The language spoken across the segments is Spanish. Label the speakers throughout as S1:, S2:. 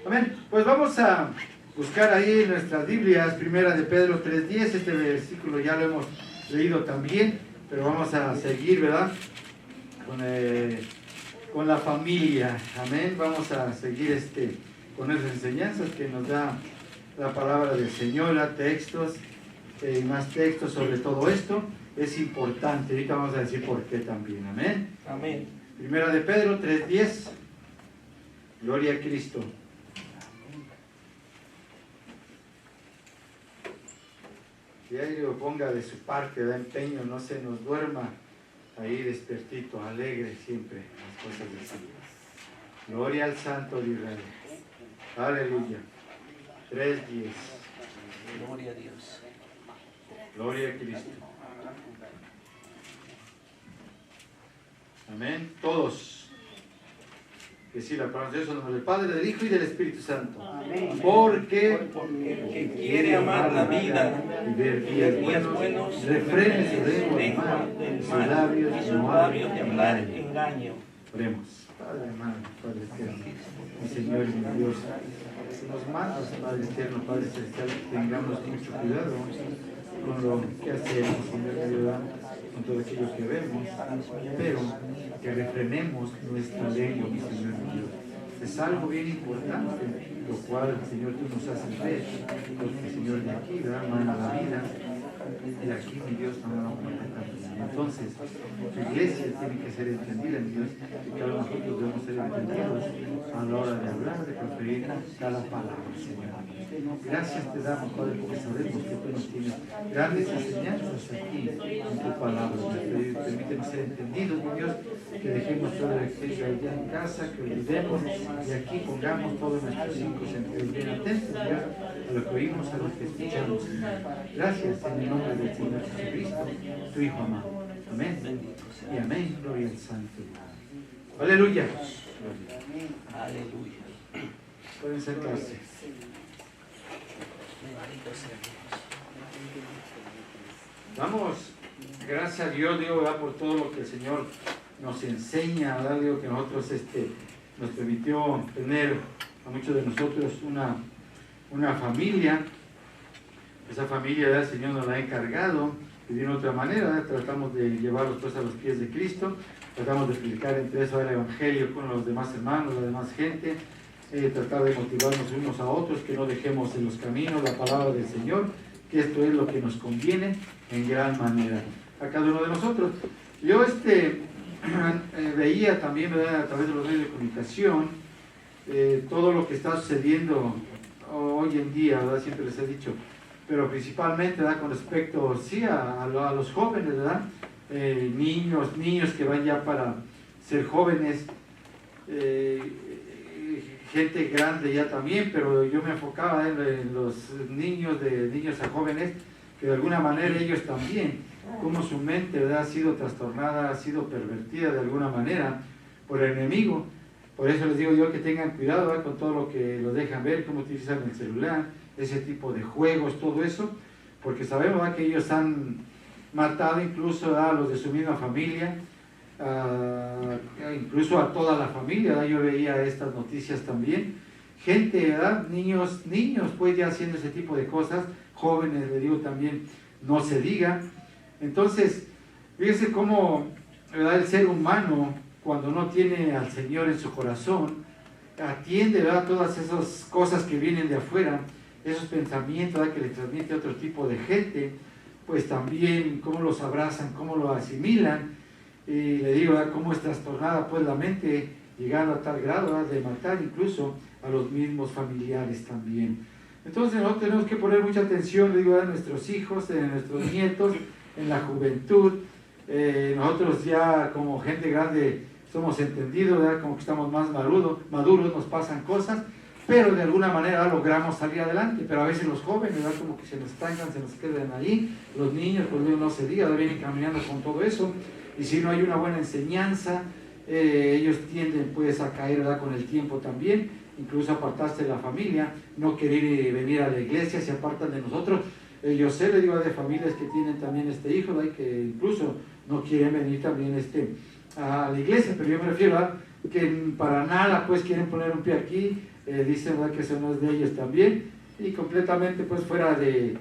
S1: Amén. Pues vamos a buscar ahí en nuestras Biblias, primera de Pedro 3:10, este versículo ya lo hemos leído también, pero vamos a seguir, ¿verdad? Con la familia, amén. Vamos a seguir con esas enseñanzas que nos da la palabra del Señor, textos, más textos sobre todo esto. Es importante, ahorita vamos a decir por qué también, amén.
S2: Amén.
S1: Primera de Pedro 3:10, gloria a Cristo. Que ahí lo ponga de su parte, da empeño, no se nos duerma ahí despertito, alegre siempre las cosas de Dios. Gloria al Santo de Israel. Aleluya. 3:10.
S2: Gloria a Dios.
S1: Gloria a Cristo. Amén. Todos. Que sí, la pronunciación en nombre del Padre, del Hijo y del Espíritu Santo.
S3: Amén.
S1: Porque
S2: el que quiere amar la vida
S1: y ver días buenos, refrene su lengua
S2: del
S1: y sus
S2: mal
S1: labios
S2: y sus
S1: no
S2: labios de
S1: hablen
S2: hablar
S1: engaño.
S2: engaño.
S1: Oremos. Padre hermano, Padre eterno, mi Señor y mi Dios, nos mandas, Padre eterno, Padre celestial, que tengamos mucho cuidado con lo que hacemos, Señor, ayuda con todo aquello que vemos, pero que refrenemos nuestra lengua, mi Señor y mi Dios. Es algo bien importante, lo cual, Señor, tú nos haces ver, porque, Señor, de aquí, ¿verdad?, mana la vida, de aquí, mi Dios, no nos tanto. Entonces, tu iglesia tiene que ser entendida, mi Dios, y cada uno de nosotros debemos ser entendidos a la hora de hablar, de proferir cada palabra, Señor. Gracias te damos, Padre, porque sabemos que tú nos tienes grandes enseñanzas aquí en tu palabra. Permítenos ser entendidos, mi Dios, que dejemos todo el exceso allá en casa, que olvidemos y aquí pongamos todos nuestros 5 sentidos bien atentos, Dios, a lo que oímos, a lo que escuchamos, Señor. Gracias en el nombre del Señor Jesucristo, tu Hijo amado. Amén. Y amén. Gloria al Santo. Aleluya.
S2: Aleluya.
S1: Pueden sentarse.
S2: Bendito sea Dios.
S1: Damos gracias a Dios, digo, ¿verdad?, por todo lo que el Señor nos enseña, ¿verdad? Digo, que nosotros nos permitió tener a muchos de nosotros una familia. Esa familia, ¿verdad?, el Señor nos la ha encargado y de una otra manera, ¿verdad?, tratamos de llevarlos pues a los pies de Cristo, tratamos de explicar entre eso el Evangelio con los demás hermanos, la demás gente, tratar de motivarnos unos a otros, que no dejemos en los caminos la palabra del Señor, que esto es lo que nos conviene en gran manera a cada uno de nosotros. Yo veía también, ¿verdad?, a través de los medios de comunicación, todo lo que está sucediendo hoy en día, ¿verdad?, siempre les he dicho, pero principalmente, ¿verdad?, con respecto, sí, a los jóvenes, ¿verdad?, niños que van ya para ser jóvenes, gente grande ya también, pero yo me enfocaba en los niños, de niños a jóvenes, que de alguna manera ellos también, como su mente, ¿verdad?, ha sido trastornada, ha sido pervertida de alguna manera por el enemigo. Por eso les digo yo que tengan cuidado, ¿verdad?, con todo lo que los dejan ver, cómo utilizan el celular, ese tipo de juegos, todo eso, porque sabemos, ¿verdad?, que ellos han matado incluso, ¿verdad?, a los de su misma familia, incluso a toda la familia, ¿verdad? Yo veía estas noticias también, gente, ¿verdad?, niños pues ya haciendo ese tipo de cosas, jóvenes, le digo también, no se diga. Entonces, fíjense cómo, ¿verdad?, el ser humano, cuando no tiene al Señor en su corazón, atiende, ¿verdad?, todas esas cosas que vienen de afuera, esos pensamientos, ¿verdad?, que le transmite otro tipo de gente, pues también cómo los abrazan, cómo lo asimilan. Y le digo, ¿verdad?, cómo es trastornada pues la mente, llegando a tal grado, ¿verdad?, de matar incluso a los mismos familiares también. Entonces nosotros tenemos que poner mucha atención, le digo, a nuestros hijos, en nuestros nietos, en la juventud. Nosotros ya como gente grande somos entendidos, ¿verdad?, como que estamos más maduros, nos pasan cosas, pero de alguna manera logramos salir adelante. Pero a veces los jóvenes, ¿verdad?, como que se nos estancan, se nos quedan ahí. Los niños, pues no se diga, vienen caminando con todo eso. Y si no hay una buena enseñanza, ellos tienden pues a caer, ¿verdad?, con el tiempo también, incluso apartarse de la familia, no querer venir a la iglesia, se apartan de nosotros. Yo sé, le digo, de familias que tienen también hijo, ¿verdad?, que incluso no quieren venir también a la iglesia, pero yo me refiero a que para nada pues quieren poner un pie aquí, dicen, ¿verdad?, que eso no es de ellos también, y completamente pues fuera de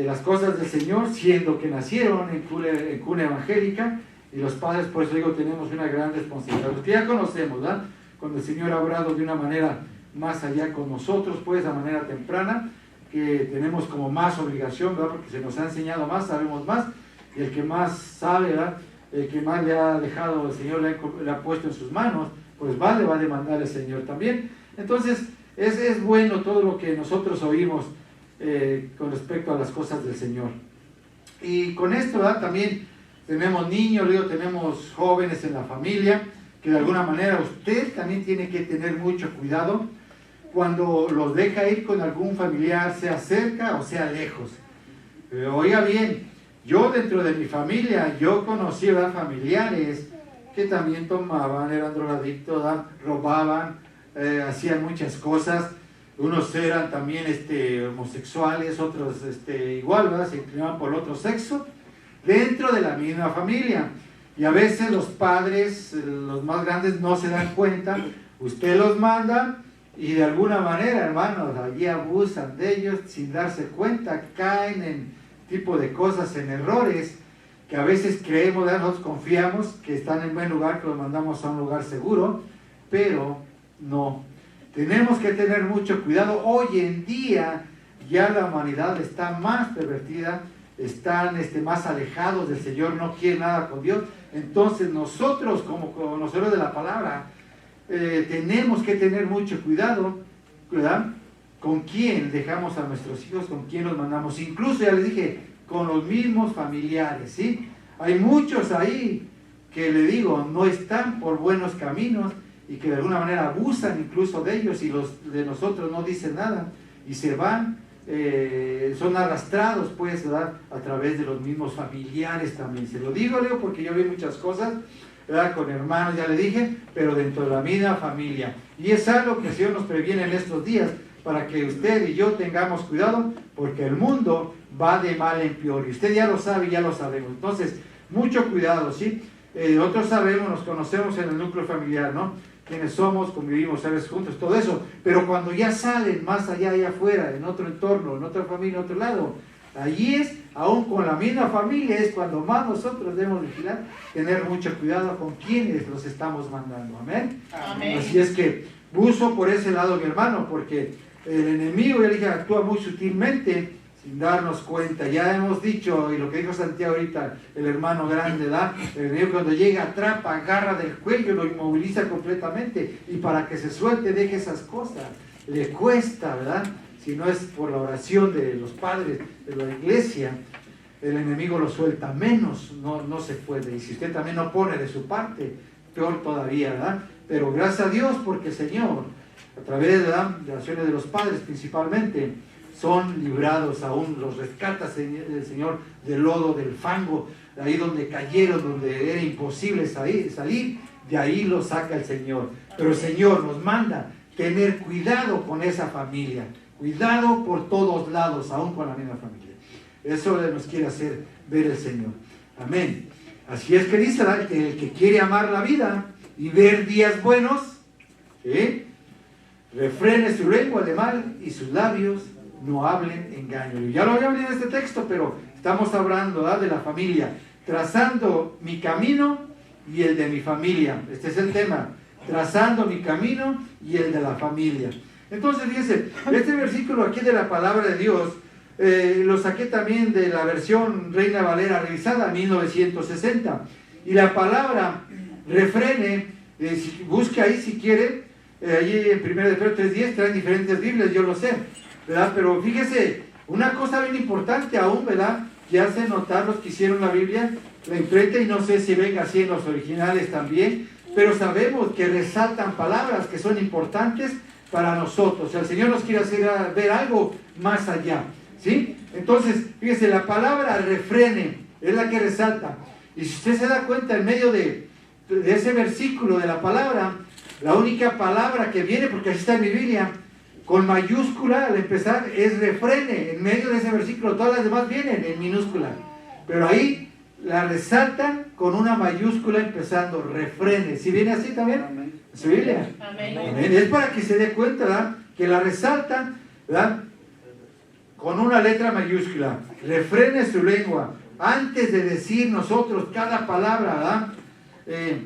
S1: las cosas del Señor, siendo que nacieron en cuna evangélica, y los padres, por eso digo, tenemos una gran responsabilidad. Los que ya conocemos, ¿verdad?, cuando el Señor ha obrado de una manera más allá con nosotros, pues de manera temprana, que tenemos como más obligación, ¿verdad?, porque se nos ha enseñado más, sabemos más, y el que más sabe, ¿verdad?, el que más le ha dejado, el Señor le ha puesto en sus manos, pues más le va a demandar el Señor también. Entonces, es bueno todo lo que nosotros oímos con respecto a las cosas del Señor. Y con esto, ¿verdad?, también tenemos niños, luego tenemos jóvenes en la familia, que de alguna manera usted también tiene que tener mucho cuidado cuando los deja ir con algún familiar, sea cerca o sea lejos. Oiga bien, yo dentro de mi familia, yo conocí a familiares que también tomaban, eran drogadictos, robaban, hacían muchas cosas. Unos eran también homosexuales, otros igual, ¿verdad?, se inclinaban por el otro sexo, dentro de la misma familia. Y a veces los padres, los más grandes, no se dan cuenta, usted los manda y de alguna manera, hermanos, allí abusan de ellos sin darse cuenta, caen en tipo de cosas, en errores, que a veces creemos, nosotros confiamos que están en buen lugar, que los mandamos a un lugar seguro, pero no. Tenemos que tener mucho cuidado. Hoy en día ya la humanidad está más pervertida, están más alejados del Señor, no quieren nada con Dios. Entonces nosotros, como conocedores de la palabra, tenemos que tener mucho cuidado, ¿verdad?, con quién dejamos a nuestros hijos, con quién los mandamos. Incluso, ya les dije, con los mismos familiares, ¿sí? Hay muchos ahí que, le digo, no están por buenos caminos y que de alguna manera abusan incluso de ellos, y los de nosotros no dicen nada y se van, son arrastrados, pues, ¿verdad?, a través de los mismos familiares también. Se lo digo, Leo, porque yo vi muchas cosas, ¿verdad?, con hermanos, ya le dije, pero dentro de la misma familia. Y es algo que el Señor nos previene en estos días, para que usted y yo tengamos cuidado, porque el mundo va de mal en peor, y usted ya lo sabe, ya lo sabemos. Entonces, mucho cuidado, ¿sí? Nosotros sabemos, nos conocemos en el núcleo familiar, ¿no?, quiénes somos, convivimos a veces juntos, todo eso, pero cuando ya salen más allá, allá afuera, en otro entorno, en otra familia, en otro lado, allí es, aún con la misma familia, es cuando más nosotros debemos vigilar, tener mucho cuidado con quienes los estamos mandando. Amén.
S3: Amén.
S1: Así es que buzo por ese lado, mi hermano, porque el enemigo, ya dije, actúa muy sutilmente sin darnos cuenta. Ya hemos dicho, y lo que dijo Santiago ahorita, el hermano grande, ¿verdad?, el enemigo cuando llega, atrapa, agarra del cuello, lo inmoviliza completamente, y para que se suelte, deje esas cosas. Le cuesta, ¿verdad? Si no es por la oración de los padres de la iglesia, el enemigo lo suelta menos, no se puede. Y si usted también no pone de su parte, peor todavía, ¿verdad? Pero gracias a Dios, porque el Señor, a través de las oraciones de los padres principalmente, son librados, aún los rescata el Señor del lodo, del fango, de ahí donde cayeron, donde era imposible salir, de ahí los saca el Señor. Pero el Señor nos manda tener cuidado con esa familia, cuidado por todos lados, aún con la misma familia. Eso nos quiere hacer ver el Señor. Amén. Así es que dice que el que quiere amar la vida y ver días buenos, ¿sí?, refrene su lengua de mal y sus labios no hablen engaño. Y ya lo había leído en este texto, pero estamos hablando, ¿verdad?, de la familia, trazando mi camino y el de mi familia. Este es el tema, trazando mi camino y el de la familia. Entonces, fíjense, este versículo aquí de la palabra de Dios, lo saqué también de la versión Reina Valera revisada, 1960. Y la palabra refrene, busque ahí si quiere, allí en 1 de Pedro 3:10, traen diferentes Biblias, yo lo sé, ¿verdad? Pero fíjese, una cosa bien importante aún, ¿verdad?, que hace notar los que hicieron la Biblia, la imprenta, y no sé si venga así en los originales también, pero sabemos que resaltan palabras que son importantes para nosotros. O sea, el Señor nos quiere hacer ver algo más allá, ¿sí? Entonces, fíjese, la palabra refrene es la que resalta. Y si usted se da cuenta, en medio de ese versículo de la palabra, la única palabra que viene, porque así está en mi Biblia, con mayúscula al empezar, es refrene. En medio de ese versículo, todas las demás vienen en minúscula. Pero ahí la resaltan con una mayúscula empezando, refrene. ¿Sí viene así también?
S3: Amén.
S1: ¿En su Biblia?
S4: Amén.
S1: Amén. Es para que se dé cuenta, ¿verdad?, que la resaltan, ¿verdad?, con una letra mayúscula. Refrene su lengua. Antes de decir nosotros cada palabra, ¿verdad?,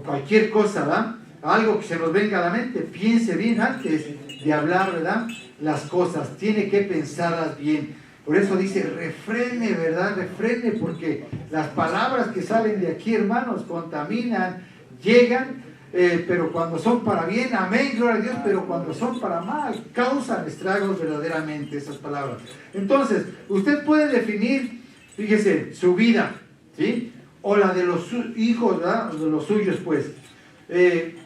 S1: cualquier cosa, ¿verdad?, algo que se nos venga a la mente, piense bien antes de hablar, ¿verdad?, las cosas. Tiene que pensarlas bien. Por eso dice, refrene, ¿verdad? Refrene, porque las palabras que salen de aquí, hermanos, contaminan, llegan, pero cuando son para bien, amén, gloria a Dios, pero cuando son para mal, causan estragos verdaderamente esas palabras. Entonces, usted puede definir, fíjese, su vida, ¿sí?, o la de los hijos, ¿verdad?, de los suyos, pues.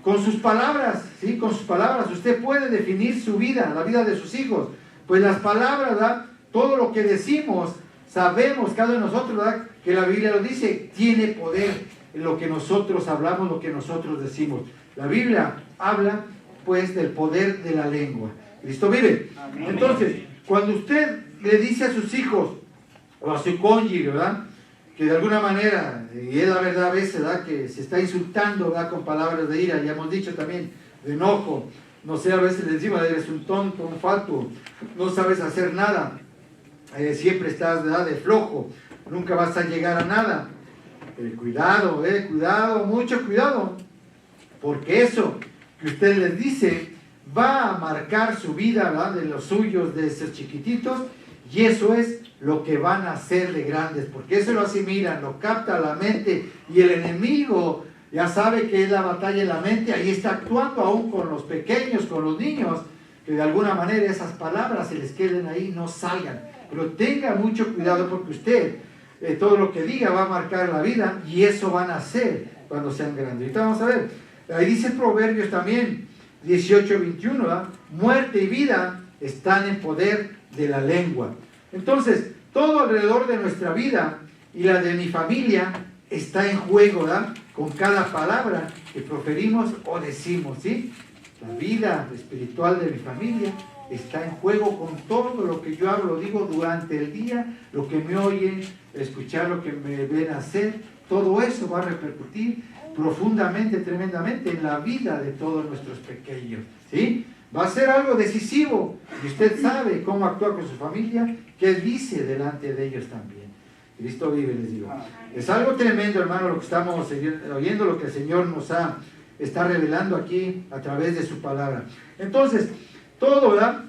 S1: Con sus palabras, ¿sí?, con sus palabras, usted puede definir su vida, la vida de sus hijos. Pues las palabras, ¿verdad?, todo lo que decimos, sabemos cada uno de nosotros, ¿verdad?, que la Biblia lo dice, tiene poder en lo que nosotros hablamos, lo que nosotros decimos. La Biblia habla, pues, del poder de la lengua. Cristo vive.
S3: Amén.
S1: Entonces, cuando usted le dice a sus hijos o a su cónyuge, ¿verdad?, que de alguna manera, y es la verdad a veces, ¿verdad?, que se está insultando, ¿verdad?, con palabras de ira, ya hemos dicho también, de enojo, no sé, a veces le decimos, eres un tonto, un fatuo, no sabes hacer nada, siempre estás, ¿verdad?, de flojo, nunca vas a llegar a nada. Cuidado, cuidado, mucho cuidado, porque eso que usted les dice va a marcar su vida, ¿verdad?, de los suyos, de esos chiquititos, y eso es lo que van a hacer de grandes, porque eso lo asimilan, lo capta la mente, y el enemigo ya sabe que es la batalla en la mente, ahí está actuando aún con los pequeños, con los niños, que de alguna manera esas palabras se les queden ahí, no salgan. Pero tenga mucho cuidado, porque usted, todo lo que diga va a marcar la vida, y eso van a hacer cuando sean grandes. Ahorita vamos a ver, ahí dice Proverbios también, 18:21, ¿verdad?, muerte y vida están en poder de la lengua. Entonces, todo alrededor de nuestra vida y la de mi familia está en juego, ¿verdad?, con cada palabra que proferimos o decimos, ¿sí? La vida espiritual de mi familia está en juego con todo lo que yo hablo, digo durante el día, lo que me oyen, escuchar lo que me ven hacer, todo eso va a repercutir profundamente, tremendamente en la vida de todos nuestros pequeños, ¿sí? Va a ser algo decisivo, y usted sabe cómo actúa con su familia, qué dice delante de ellos también. Cristo vive, les digo. Es algo tremendo, hermano, lo que estamos oyendo, lo que el Señor nos está revelando aquí a través de su palabra. Entonces, todo, ¿verdad?,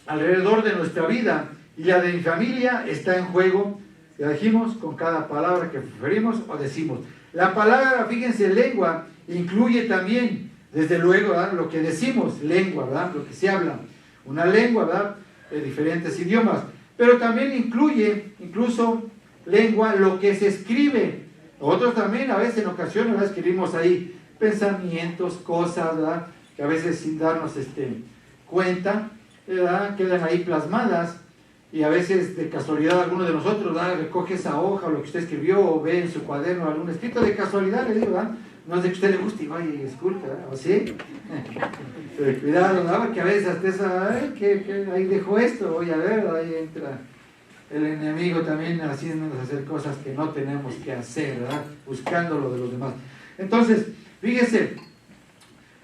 S1: alrededor de nuestra vida y la de mi familia está en juego, ya dijimos, con cada palabra que preferimos o decimos. La palabra, fíjense, lengua, incluye también, desde luego, ¿verdad?, lo que decimos, lengua, ¿verdad?, lo que se habla. Una lengua, ¿verdad?, de diferentes idiomas. Pero también incluye, incluso, lengua, lo que se escribe. Nosotros también, a veces, en ocasiones, ¿verdad?, escribimos ahí pensamientos, cosas, ¿verdad?, que a veces sin darnos cuenta, ¿verdad?, quedan ahí plasmadas, y a veces de casualidad alguno de nosotros, ¿verdad?, recoge esa hoja o lo que usted escribió o ve en su cuaderno algún escrito de casualidad, le digo, ¿verdad?, no es de que usted le guste y vaya y esculpe, ¿verdad?, ¿o sí? Cuidado, ¿verdad?, porque a veces hasta esa, que ahí dejó esto, voy a ver, ahí entra el enemigo también haciéndonos hacer cosas que no tenemos que hacer, ¿verdad?, buscando lo de los demás. Entonces, fíjense,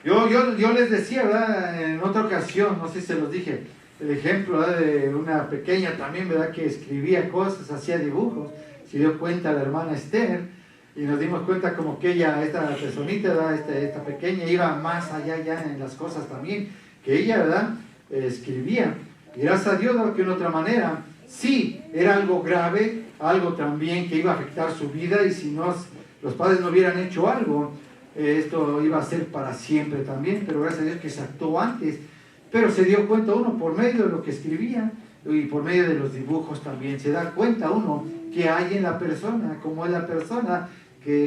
S1: yo les decía, ¿verdad?, en otra ocasión, no sé si se los dije, el ejemplo, ¿verdad?, de una pequeña también, ¿verdad?, que escribía cosas, hacía dibujos. Se dio cuenta la hermana Esther, y nos dimos cuenta como que ella, esta personita, ¿verdad?, esta pequeña, iba más allá ya en las cosas también, que ella, ¿verdad?, escribía. Y gracias a Dios, ¿verdad?, que de otra manera, sí, era algo grave, algo también que iba a afectar su vida, y si no, los padres no hubieran hecho algo, esto iba a ser para siempre también, pero gracias a Dios que se actuó antes. Pero se dio cuenta uno por medio de lo que escribía y por medio de los dibujos también. Se da cuenta uno qué hay en la persona, cómo es la persona,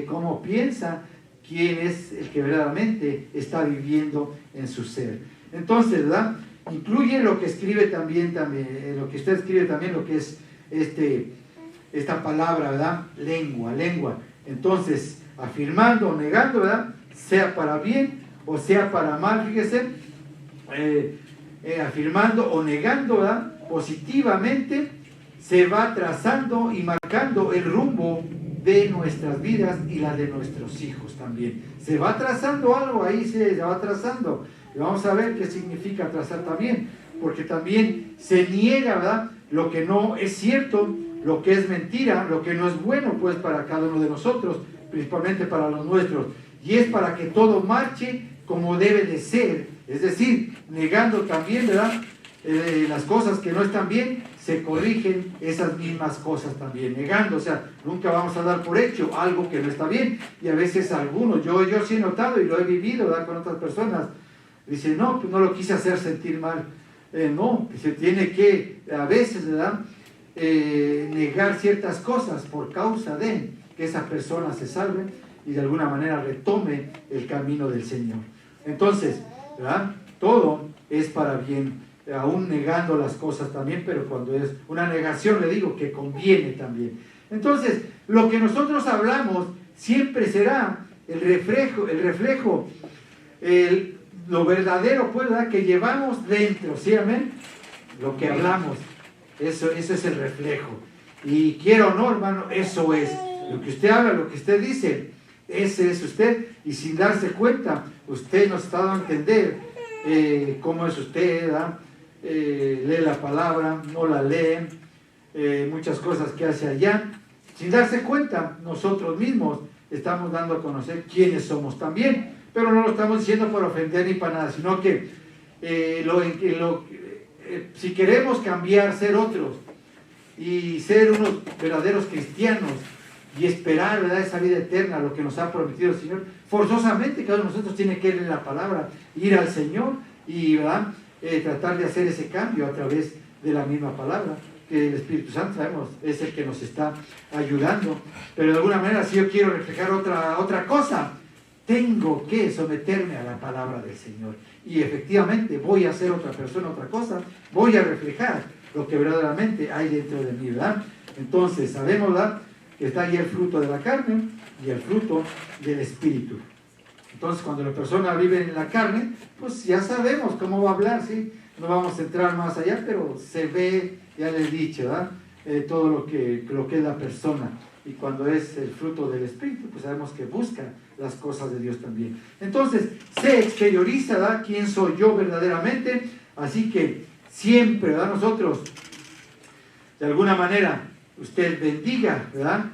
S1: cómo piensa, quién es el que verdaderamente está viviendo en su ser. Entonces, ¿verdad?, incluye lo que escribe también, lo que usted escribe también, lo que es esta palabra, ¿verdad?, lengua. Entonces, afirmando o negando, ¿verdad?, sea para bien o sea para mal, fíjese, afirmando o negando, ¿verdad?, positivamente se va trazando y marcando el rumbo de nuestras vidas y la de nuestros hijos también. Se va trazando algo ahí, se va trazando. Y vamos a ver qué significa trazar también, porque también se niega, ¿verdad?, lo que no es cierto, lo que es mentira, lo que no es bueno, pues, para cada uno de nosotros, principalmente para los nuestros. Y es para que todo marche como debe de ser, es decir, negando también, ¿verdad?, las cosas que no están bien, se corrigen esas mismas cosas también, negando. O sea, nunca vamos a dar por hecho algo que no está bien. Y a veces algunos, yo sí he notado y lo he vivido, ¿verdad?, con otras personas, dicen, no, pues no lo quise hacer sentir mal. No, se tiene que, a veces, ¿verdad?, negar ciertas cosas por causa de que esa persona se salve y de alguna manera retome el camino del Señor. Entonces, ¿verdad?, todo es para bien, aún negando las cosas también, pero cuando es una negación, le digo que conviene también. Entonces, lo que nosotros hablamos siempre será el reflejo, lo verdadero, pues, ¿verdad?, que llevamos dentro, ¿sí, amén? Lo que hablamos, eso es el reflejo. Y quiero o no, hermano, eso es. Lo que usted habla, lo que usted dice, ese es usted. Y sin darse cuenta, usted nos está dando a entender cómo es usted, ¿verdad? Lee la palabra, no la lee, muchas cosas que hace allá. Sin darse cuenta, nosotros mismos estamos dando a conocer quiénes somos también. Pero no lo estamos diciendo para ofender ni para nada, sino que si queremos cambiar, ser otros y ser unos verdaderos cristianos y esperar, ¿verdad?, esa vida eterna, lo que nos ha prometido el Señor, forzosamente cada uno de nosotros tiene que ir en la palabra, ir al Señor y, ¿verdad?, tratar de hacer ese cambio a través de la misma palabra, que el Espíritu Santo, sabemos, es el que nos está ayudando. Pero de alguna manera, si yo quiero reflejar otra cosa, tengo que someterme a la palabra del Señor. Y efectivamente voy a ser otra persona, otra cosa. Voy a reflejar lo que verdaderamente hay dentro de mí, ¿verdad? Entonces, sabemos, ¿verdad?, que está ahí el fruto de la carne y el fruto del Espíritu. Entonces, cuando la persona vive en la carne, pues ya sabemos cómo va a hablar, ¿sí? No vamos a entrar más allá, pero se ve, ya les he dicho, ¿verdad?, todo lo que es la persona. Y cuando es el fruto del Espíritu, pues sabemos que busca las cosas de Dios también. Entonces, se exterioriza, ¿verdad?, quién soy yo verdaderamente. Así que siempre, ¿verdad?, nosotros, de alguna manera, usted bendiga, ¿verdad?,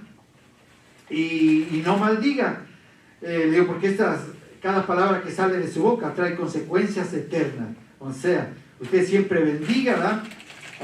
S1: y no maldiga. Digo, porque cada palabra que sale de su boca trae consecuencias eternas. O sea, usted siempre bendiga, ¿verdad?,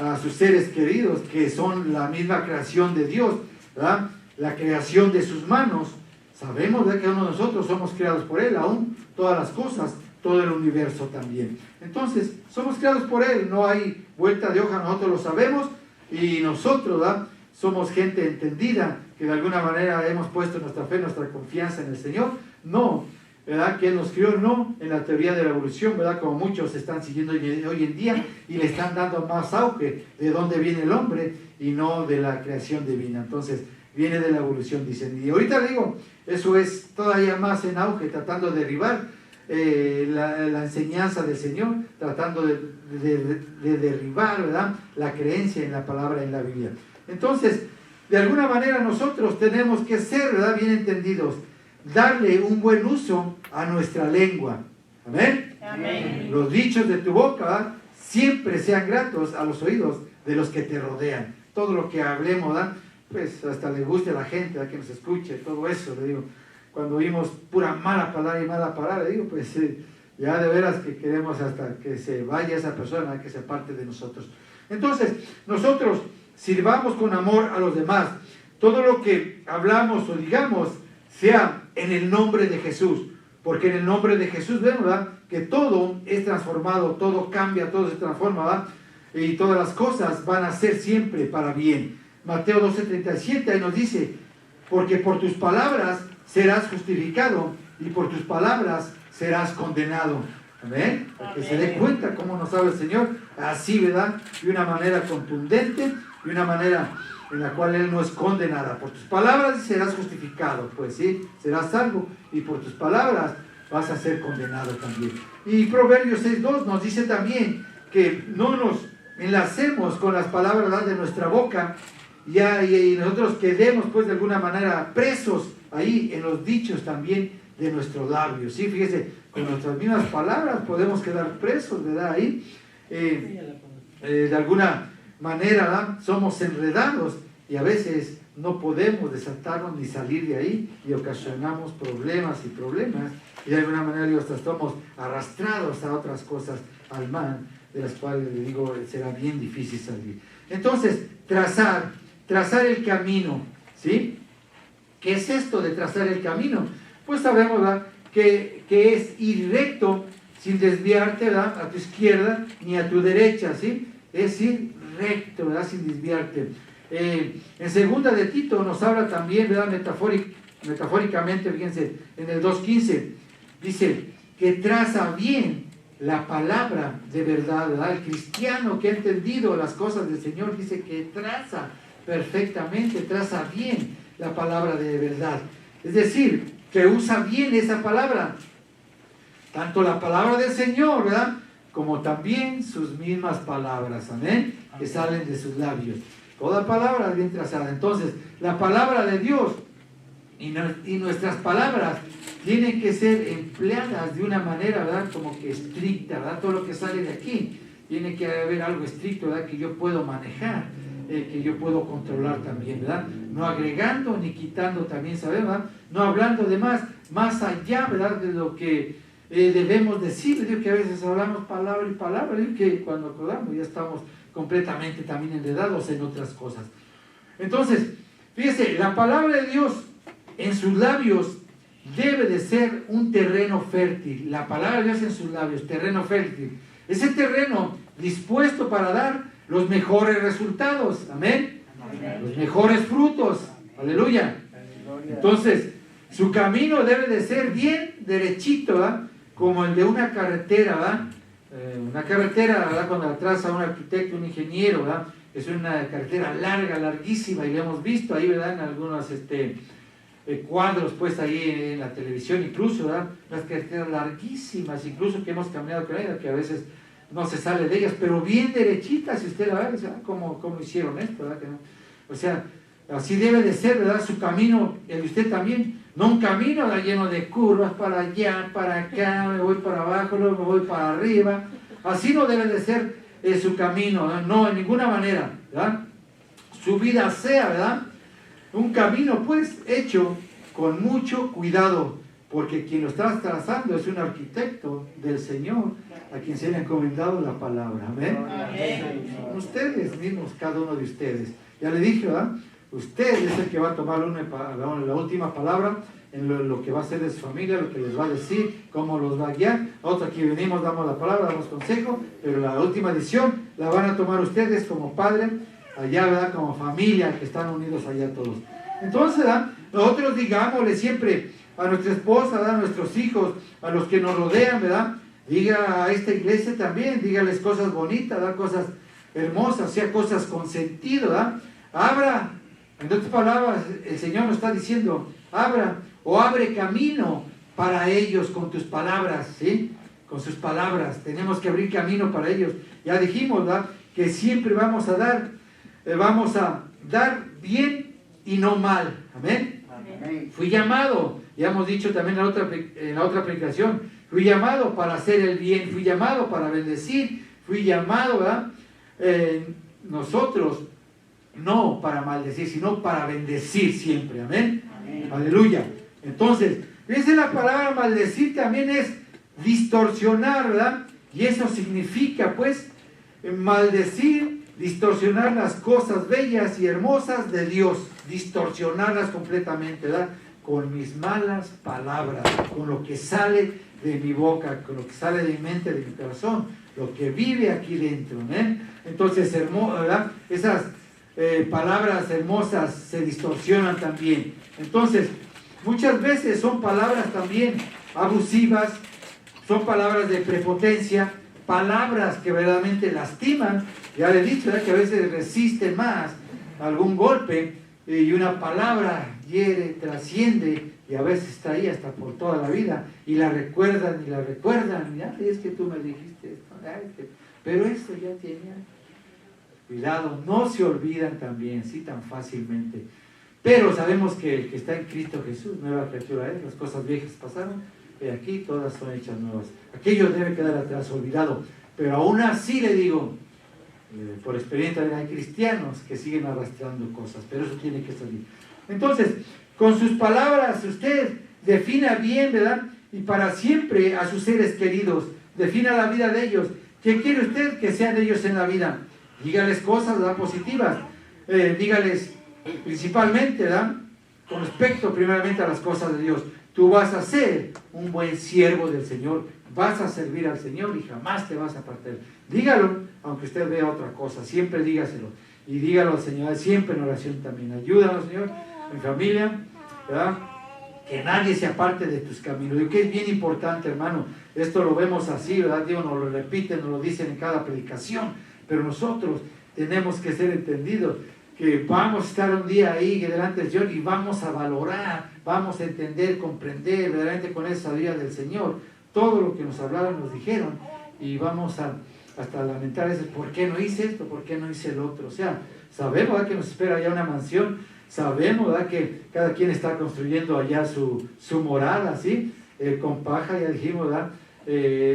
S1: a sus seres queridos, que son la misma creación de Dios, ¿verdad?, la creación de sus manos. Sabemos, ¿verdad?, que uno de nosotros somos creados por Él, aún todas las cosas, todo el universo también. Entonces, somos creados por Él, no hay vuelta de hoja, nosotros lo sabemos, y nosotros, ¿verdad?, somos gente entendida, que de alguna manera hemos puesto nuestra fe, nuestra confianza en el Señor. No, ¿verdad?, que Él nos crió, no en la teoría de la evolución, ¿verdad?, como muchos están siguiendo hoy en día y le están dando más auge de dónde viene el hombre y no de la creación divina. Entonces, viene de la evolución, dicen. Y ahorita digo, eso es todavía más en auge, tratando de derribar la enseñanza del Señor, tratando de derribar, ¿verdad?, la creencia en la palabra, en la Biblia. Entonces, de alguna manera nosotros tenemos que ser, ¿verdad?, bien entendidos, darle un buen uso a nuestra lengua. ¿Amén? Amén. Los dichos de tu boca, ¿verdad?, siempre sean gratos a los oídos de los que te rodean. Todo lo que hablemos, ¿verdad?, pues hasta le guste a la gente, ¿verdad?, que nos escuche, todo eso, le digo. Cuando oímos pura mala palabra, le digo, pues ya de veras que queremos hasta que se vaya esa persona, que se aparte de nosotros. Entonces, nosotros sirvamos con amor a los demás. Todo lo que hablamos o digamos sea en el nombre de Jesús, porque en el nombre de Jesús vemos, ¿verdad?, que todo es transformado, todo cambia, todo se transforma, ¿verdad?, y todas las cosas van a ser siempre para bien. Mateo 12:37 ahí nos dice, porque por tus palabras serás justificado y por tus palabras serás condenado. Amén. Para que se dé cuenta cómo nos habla el Señor, así, ¿verdad?, de una manera contundente, de una manera en la cual Él no esconde nada. Por tus palabras serás justificado, pues sí, serás salvo, y por tus palabras vas a ser condenado también. Y Proverbios 6:2 nos dice también que no nos enlacemos con las palabras, ¿verdad?, de nuestra boca, y nosotros quedemos pues de alguna manera presos ahí en los dichos también de nuestros labios, ¿sí? Fíjese, con nuestras mismas palabras podemos quedar presos, ¿verdad? Ahí, de alguna manera, ¿verdad?, somos enredados y a veces no podemos desatarnos ni salir de ahí y ocasionamos problemas y de alguna manera, digo, hasta estamos arrastrados a otras cosas, al mal, de las cuales, le digo, será bien difícil salir. Entonces, trazar el camino, ¿sí? ¿Qué es esto de trazar el camino? Pues sabemos, ¿verdad?, que es ir recto sin desviarte, ¿verdad?, a tu izquierda ni a tu derecha, ¿sí? Es ir recto, ¿verdad?, sin desviarte. En segunda de Tito nos habla también, ¿verdad?, metafóricamente, fíjense, en el 2.15, dice que traza bien la palabra de verdad, ¿verdad? El cristiano que ha entendido las cosas del Señor dice que traza perfectamente, traza bien la palabra de verdad. Es decir, que usa bien esa palabra, tanto la palabra del Señor, ¿verdad?, como también sus mismas palabras, amén, que salen de sus labios. Toda palabra bien trazada. Entonces, la palabra de Dios y nuestras palabras tienen que ser empleadas de una manera, ¿verdad?, como que estricta, ¿verdad? Todo lo que sale de aquí tiene que haber algo estricto, ¿verdad?, que yo puedo manejar, que yo puedo controlar también, ¿verdad? No agregando ni quitando también, ¿sabes?, ¿verdad? No hablando de más allá, ¿verdad?, de lo que debemos decir. Digo que a veces hablamos palabra y palabra, digo que cuando acordamos ya estamos completamente también enredados en otras cosas. Entonces, fíjese, la palabra de Dios en sus labios debe de ser un terreno fértil. La palabra de Dios en sus labios, terreno fértil. Ese terreno dispuesto para dar los mejores resultados. Amén. Amén. Los mejores frutos. Aleluya. Entonces, su camino debe de ser bien derechito, ¿verdad?, como el de una carretera, ¿verdad? Una carretera, ¿verdad?, cuando la traza un arquitecto, un ingeniero, ¿verdad?, es una carretera larga, larguísima, y lo hemos visto ahí, ¿verdad?, en algunos cuadros, pues ahí en la televisión incluso, ¿verdad?, las carreteras larguísimas, incluso que hemos caminado con ellas, que a veces no se sale de ellas, pero bien derechitas, si usted la ve, ¿cómo hicieron esto, ¿verdad? O sea, así debe de ser, ¿verdad?, su camino, el de usted también. No un camino, ¿verdad?, lleno de curvas, para allá, para acá, me voy para abajo, luego me voy para arriba. Así no debe de ser su camino, ¿verdad? No, en ninguna manera, ¿verdad? Su vida sea, ¿verdad?, un camino pues hecho con mucho cuidado, porque quien lo está trazando es un arquitecto del Señor, a quien se le ha encomendado la palabra. Amén. Amén. Ustedes mismos, cada uno de ustedes. Ya le dije, ¿verdad?, usted es el que va a tomar la última palabra en lo que va a ser de su familia, lo que les va a decir, cómo los va a guiar. Nosotros aquí venimos, damos la palabra, damos consejo, pero la última decisión la van a tomar ustedes como padre, allá, ¿verdad?, como familia, que están unidos allá todos. Entonces, ¿verdad?, nosotros digámosle siempre a nuestra esposa, ¿verdad?, a nuestros hijos, a los que nos rodean, ¿verdad?, diga a esta iglesia también, dígales cosas bonitas, ¿verdad?, cosas hermosas, o sea, cosas con sentido, ¿verdad? Abra. En otras palabras, el Señor nos está diciendo, abre camino para ellos con tus palabras, ¿sí? Con sus palabras. Tenemos que abrir camino para ellos. Ya dijimos, ¿verdad?, que siempre vamos a dar bien y no mal. Amén. Amén. Fui llamado, ya hemos dicho también en la otra aplicación, fui llamado para hacer el bien, fui llamado para bendecir, fui llamado, ¿verdad?, nosotros, no para maldecir, sino para bendecir siempre. Amén. Amén. Aleluya. Entonces, fíjense, la palabra maldecir también es distorsionar, ¿verdad? Y eso significa, pues, maldecir, distorsionar las cosas bellas y hermosas de Dios, distorsionarlas completamente, ¿verdad?, con mis malas palabras, con lo que sale de mi boca, con lo que sale de mi mente, de mi corazón, lo que vive aquí dentro. ¿eh? Entonces, ¿verdad?, esas palabras hermosas se distorsionan también. Entonces, muchas veces son palabras también abusivas, son palabras de prepotencia, palabras que verdaderamente lastiman. Ya le he dicho, ¿verdad?, que a veces resisten más algún golpe, y una palabra hiere, trasciende, y a veces está ahí hasta por toda la vida, y la recuerdan, y es que tú me dijiste esto, pero eso ya tenía. Cuidado, no se olvidan también, sí, tan fácilmente. Pero sabemos que el que está en Cristo Jesús, nueva criatura es, las cosas viejas pasaron, y aquí todas son hechas nuevas. Aquello debe quedar atrás, olvidado. Pero aún así le digo, por experiencia, hay cristianos que siguen arrastrando cosas, pero eso tiene que salir. Entonces, con sus palabras usted defina bien, ¿verdad? Y para siempre a sus seres queridos, defina la vida de ellos. ¿Qué quiere usted que sean ellos en la vida? Dígales cosas, ¿verdad?, positivas. Dígales principalmente, ¿verdad?, con respecto primeramente a las cosas de Dios. Tú vas a ser un buen siervo del Señor, vas a servir al Señor y jamás te vas a apartar. Dígalo, aunque usted vea otra cosa, siempre dígaselo. Y dígalo al Señor, siempre en oración también. Ayúdanos, Señor, en familia, ¿verdad?, que nadie se aparte de tus caminos. Y que es bien importante, hermano, esto lo vemos así, ¿verdad? Dios nos lo repite, nos lo dicen en cada predicación, pero nosotros tenemos que ser entendidos, que vamos a estar un día ahí delante del Señor y vamos a valorar, vamos a entender, comprender verdaderamente con esa sabiduría del Señor todo lo que nos hablaron, nos dijeron, y vamos a hasta lamentar ese, ¿por qué no hice esto? ¿Por qué no hice el otro? O sea, sabemos, ¿verdad?, que nos espera allá una mansión, sabemos, ¿verdad?, que cada quien está construyendo allá su morada, ¿sí? Con paja, ya dijimos, ¿verdad?,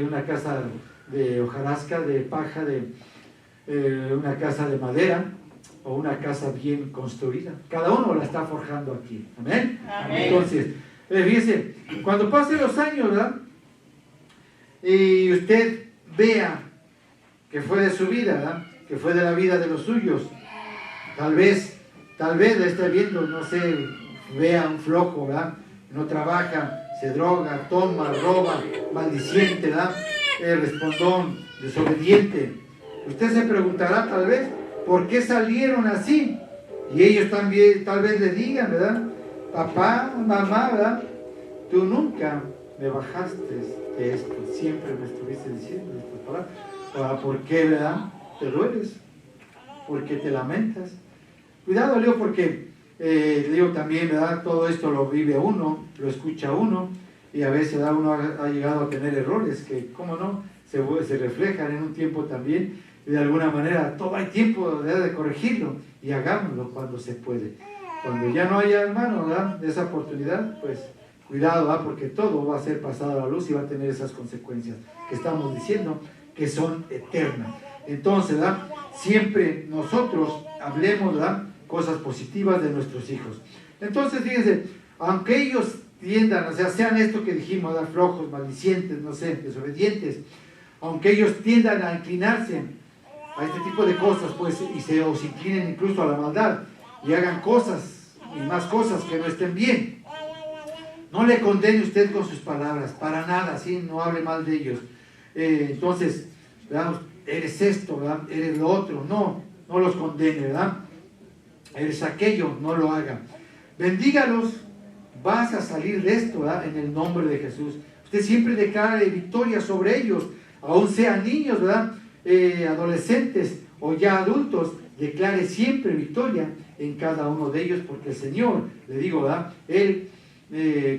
S1: una casa de hojarasca, de paja, una casa de madera, o una casa bien construida. Cada uno la está forjando aquí. ¿Amén? Amén. Entonces, fíjese, cuando pasen los años, ¿verdad?, y usted vea que fue de su vida, ¿verdad?, que fue de la vida de los suyos, tal vez la esté viendo, no sé, vea un flojo, ¿verdad?, no trabaja, se droga, toma, roba, maldiciente, ¿verdad?, respondón, desobediente. Usted se preguntará tal vez, ¿por qué salieron así? Y ellos también tal vez le digan, ¿verdad?, papá, mamá, ¿verdad?, tú nunca me bajaste de esto, siempre me estuviste diciendo estas palabras. ¿Por qué, verdad?, te dueles? ¿Por qué te lamentas? Cuidado, Leo, porque digo también, ¿verdad?, todo esto lo vive uno, lo escucha uno, y a veces, ¿verdad?, uno ha llegado a tener errores que, ¿cómo no?, se reflejan en un tiempo también, y de alguna manera todo hay tiempo, ¿verdad?, de corregirlo, y hagámoslo cuando se puede. Cuando ya no haya, hermano, ¿verdad?, de esa oportunidad, pues cuidado, ¿verdad?, porque todo va a ser pasado a la luz y va a tener esas consecuencias que estamos diciendo que son eternas. Entonces, ¿verdad?, siempre nosotros hablemos, ¿verdad?, cosas positivas de nuestros hijos. Entonces, fíjense, aunque ellos tiendan, o sea, sean esto que dijimos, ¿verdad?, flojos, maldicientes, no sé, desobedientes, aunque ellos tiendan a inclinarse a este tipo de cosas, pues, y se inclinen incluso a la maldad, y hagan cosas, y más cosas que no estén bien, no le condene usted con sus palabras, para nada, ¿sí?, no hable mal de ellos. Entonces, ¿verdad?, eres esto, ¿verdad?, eres lo otro, no los condene, ¿verdad?, eres aquello, no lo haga. Bendígalos, vas a salir de esto, ¿verdad?, en el nombre de Jesús. Usted siempre declare victoria sobre ellos, aún sean niños, ¿verdad?, adolescentes o ya adultos, declare siempre victoria en cada uno de ellos, porque el Señor, le digo, ¿verdad?, Él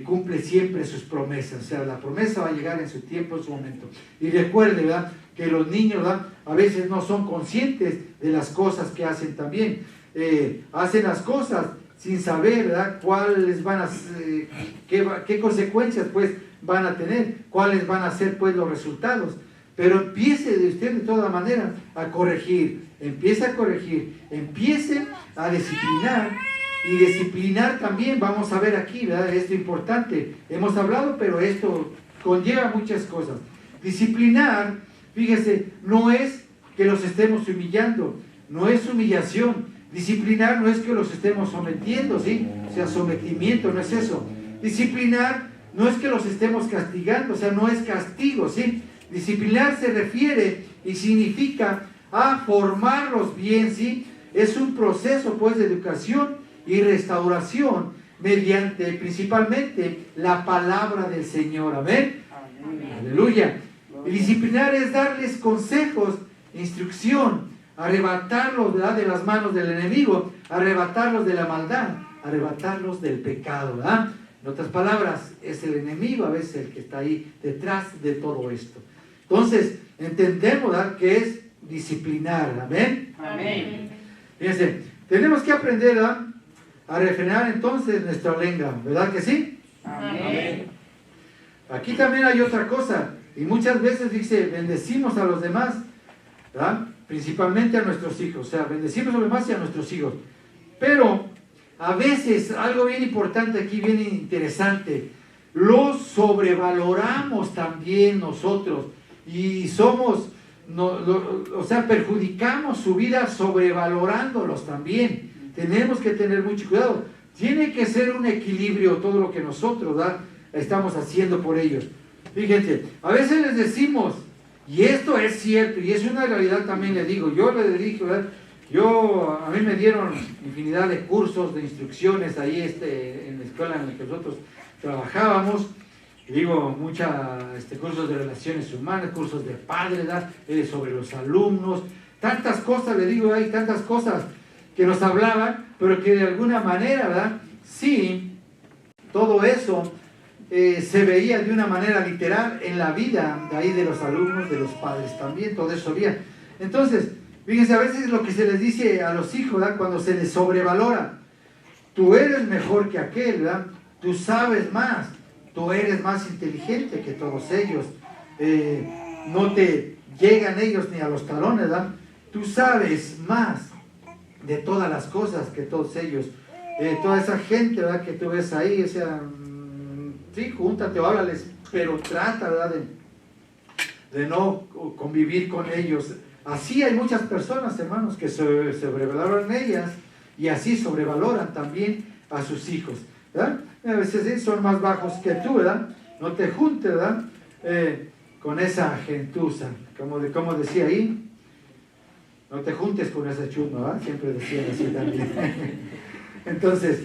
S1: cumple siempre sus promesas. O sea, la promesa va a llegar en su tiempo, en su momento. Y recuerde, ¿verdad?, que los niños, ¿verdad?, a veces no son conscientes de las cosas que hacen también. Hacen las cosas sin saber, ¿verdad?, cuáles van a qué consecuencias pues van a tener, cuáles van a ser pues los resultados. Pero empiece de usted de toda manera a corregir, empiece a disciplinar, y disciplinar también, vamos a ver aquí, ¿verdad?, esto es importante, hemos hablado, pero esto conlleva muchas cosas. Disciplinar, fíjese, no es que los estemos humillando, no es humillación. Disciplinar no es que los estemos sometiendo, ¿sí?, o sea, sometimiento, no es eso. Disciplinar no es que los estemos castigando, o sea, no es castigo, ¿sí? Disciplinar se refiere y significa a formarlos bien, ¿sí? Es un proceso, pues, de educación y restauración mediante, principalmente, la palabra del Señor. ¿Amén? Amén. Aleluya. Y disciplinar es darles consejos, instrucción, arrebatarlos, ¿verdad?, de las manos del enemigo, arrebatarlos de la maldad, arrebatarlos del pecado, ¿verdad? En otras palabras, es el enemigo a veces el que está ahí detrás de todo esto. Entonces, entendemos, ¿verdad?, que es disciplinar. Amén.
S3: Amén.
S1: Fíjense, tenemos que aprender a refrenar entonces nuestra lengua, ¿verdad que sí?
S3: Amén.
S1: Aquí también hay otra cosa, y muchas veces dice, bendecimos a los demás, ¿verdad? Principalmente a nuestros hijos, o sea, bendecimos a los demás y a nuestros hijos. Pero a veces, algo bien importante aquí, bien interesante, los sobrevaloramos también nosotros, y somos, o sea, perjudicamos su vida sobrevalorándolos también. Tenemos que tener mucho cuidado. Tiene que ser un equilibrio todo lo que nosotros, ¿verdad?, estamos haciendo por ellos. Fíjense, a veces les decimos, y esto es cierto, y es una realidad también, le digo, yo le dije, ¿verdad?, a mí me dieron infinidad de cursos, de instrucciones ahí en la escuela en la que nosotros trabajábamos. Digo, muchos cursos de relaciones humanas, cursos de padres, ¿verdad?, sobre los alumnos, tantas cosas, le digo, hay tantas cosas que nos hablaban, pero que de alguna manera, ¿verdad?, sí, todo eso se veía de una manera literal en la vida de ahí de los alumnos, de los padres también, todo eso había. Entonces, fíjense, a veces lo que se les dice a los hijos, ¿verdad?, cuando se les sobrevalora, tú eres mejor que aquel, ¿verdad?, tú sabes más, tú eres más inteligente que todos ellos, no te llegan ellos ni a los talones, ¿verdad?, tú sabes más de todas las cosas que todos ellos, toda esa gente, ¿verdad?, que tú ves ahí, o sea, sí, júntate o háblales, pero trata, ¿verdad?, de no convivir con ellos. Así hay muchas personas, hermanos, que sobrevaloran ellas y así sobrevaloran también a sus hijos, ¿verdad? A veces son más bajos que tú, ¿verdad? No te juntes, ¿verdad?, con esa gentuza, como decía ahí, no te juntes con esa chusma, ¿verdad? Siempre decían así también. Entonces,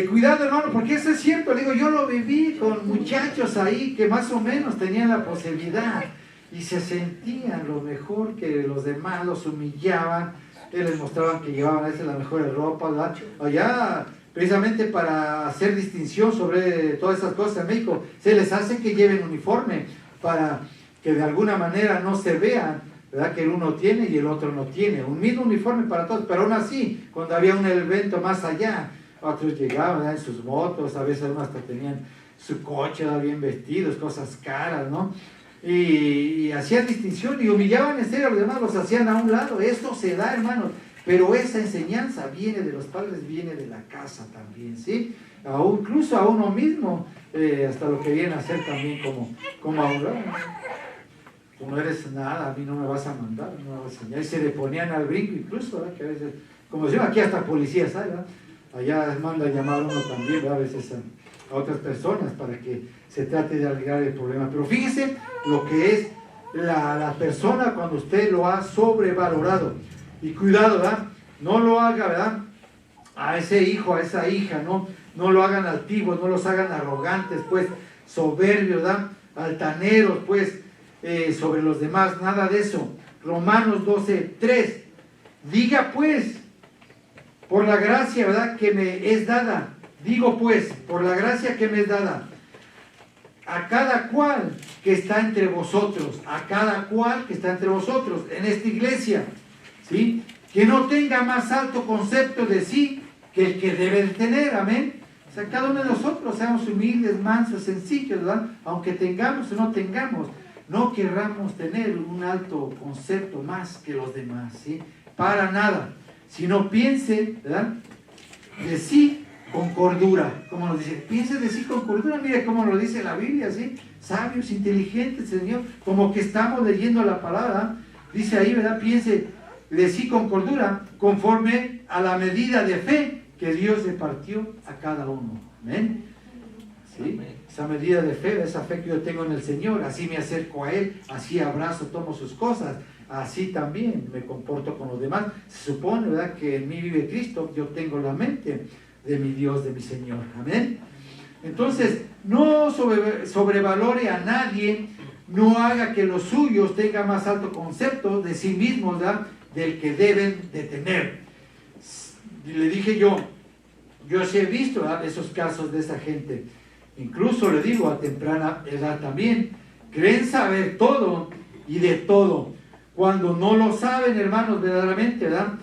S1: cuidado, hermano, porque eso es cierto. Digo, yo lo viví con muchachos ahí que más o menos tenían la posibilidad y se sentían lo mejor que los demás, los humillaban, les mostraban que llevaban a veces la mejor ropa, ¿verdad? Allá, precisamente para hacer distinción sobre todas esas cosas en México, se les hace que lleven uniforme para que de alguna manera no se vean, ¿verdad?, que el uno tiene y el otro no tiene. Un mismo uniforme para todos, pero aún así, cuando había un evento más allá, otros llegaban, ¿verdad?, en sus motos, a veces unos hasta tenían su coche, ¿verdad?, bien vestidos, cosas caras, ¿no? Y hacían distinción y humillaban en serio a los demás, los hacían a un lado. Esto se da, hermanos, pero esa enseñanza viene de los padres, viene de la casa también, ¿sí? Incluso a uno mismo, hasta lo que viene a hacer también como a un lado. Tú no eres nada, a mí no me vas a mandar, no me vas a enseñar. Y se le ponían al brinco incluso, ¿verdad?, que a veces, como decimos, aquí hasta policías hay, ¿verdad?, allá manda a llamar uno también, ¿verdad?, a veces a otras personas para que se trate de arreglar el problema. Pero fíjese lo que es la persona cuando usted lo ha sobrevalorado. Y cuidado, ¿verdad?, no lo haga, ¿verdad?, a ese hijo, a esa hija, no lo hagan altivos, no los hagan arrogantes, pues, soberbios, ¿verdad?, altaneros, pues, sobre los demás, nada de eso. Romanos 12:3, diga pues, por la gracia, ¿verdad?, que me es dada, digo pues, por la gracia que me es dada, a cada cual que está entre vosotros, a cada cual que está entre vosotros, en esta iglesia, ¿sí?, que no tenga más alto concepto de sí que el que debe de tener, amén. O sea, cada uno de nosotros seamos humildes, mansos, sencillos, ¿verdad?, aunque tengamos o no tengamos, no querramos tener un alto concepto más que los demás, ¿sí?, para nada, sino piense, ¿verdad?, de sí con cordura, como nos dice, piense de sí con cordura, mire cómo lo dice la Biblia, ¿sí?, sabios, inteligentes, Señor, como que estamos leyendo la palabra, dice ahí, ¿verdad?, piense de sí con cordura, conforme a la medida de fe que Dios repartió a cada uno, amén. ¿Sí? Esa medida de fe, esa fe que yo tengo en el Señor, así me acerco a Él, así abrazo, tomo sus cosas, así también me comporto con los demás. Se supone, ¿verdad?, que en mí vive Cristo, yo tengo la mente de mi Dios, de mi Señor, amén. Entonces, no sobrevalore a nadie, no haga que los suyos tengan más alto concepto de sí mismos, ¿verdad?, del que deben de tener. Y le dije yo sí he visto, ¿verdad?, esos casos de esa gente. Incluso le digo, a temprana edad también, creen saber todo y de todo. cuando no lo saben, hermanos, verdaderamente, ¿verdad?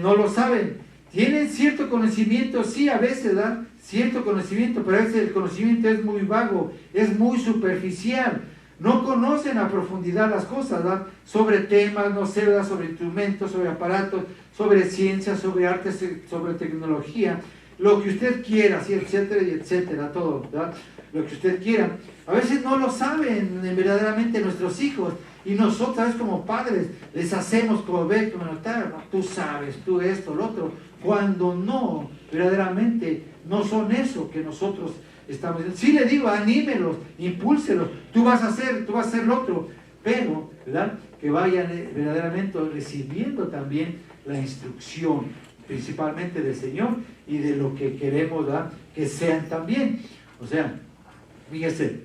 S1: No lo saben. Tienen cierto conocimiento, sí, a veces, ¿verdad? Cierto conocimiento, pero a veces el conocimiento es muy vago, es muy superficial. No conocen a profundidad las cosas, ¿verdad? Sobre temas, no sé, ¿verdad? Sobre instrumentos, sobre aparatos, sobre ciencia, sobre artes, sobre tecnología, lo que usted quiera, ¿sí? Etcétera y etcétera, todo, ¿verdad? Lo que usted quiera. A veces no lo saben verdaderamente nuestros hijos, y nosotros, ¿sabes? Como padres, les hacemos como ve, como notar, tú sabes, tú esto, lo otro, cuando no, verdaderamente, no son eso que nosotros estamos diciendo. Sí le digo, anímelos, impúlselos, tú vas a hacer lo otro, pero, ¿verdad? Que vayan verdaderamente recibiendo también la instrucción, principalmente del Señor y de lo que queremos, ¿verdad? Que sean también. O sea, fíjese,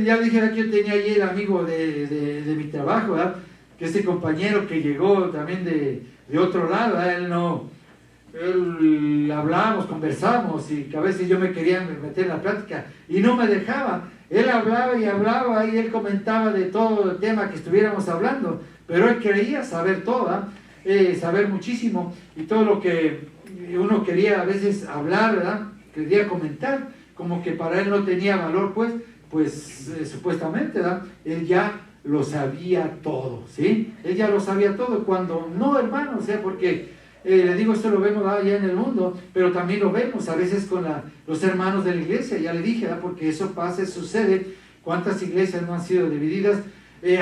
S1: ya dije que yo tenía allí el amigo de mi trabajo, ¿verdad? Que ese compañero que llegó también de otro lado, ¿verdad? Él hablábamos, conversamos, y que a veces yo me quería meter en la plática y no me dejaba. Él hablaba y hablaba y él comentaba de todo el tema que estuviéramos hablando, pero él quería saber todo, saber muchísimo, y todo lo que uno quería a veces hablar, ¿verdad? Quería comentar, como que para él no tenía valor, pues supuestamente, ¿verdad? Él ya lo sabía todo, ¿sí? Él ya lo sabía todo, cuando no, hermano, o sea, porque le digo, esto lo vemos allá en el mundo, pero también lo vemos a veces con los hermanos de la iglesia, ya le dije, ¿verdad? Porque eso pasa, sucede. ¿Cuántas iglesias no han sido divididas?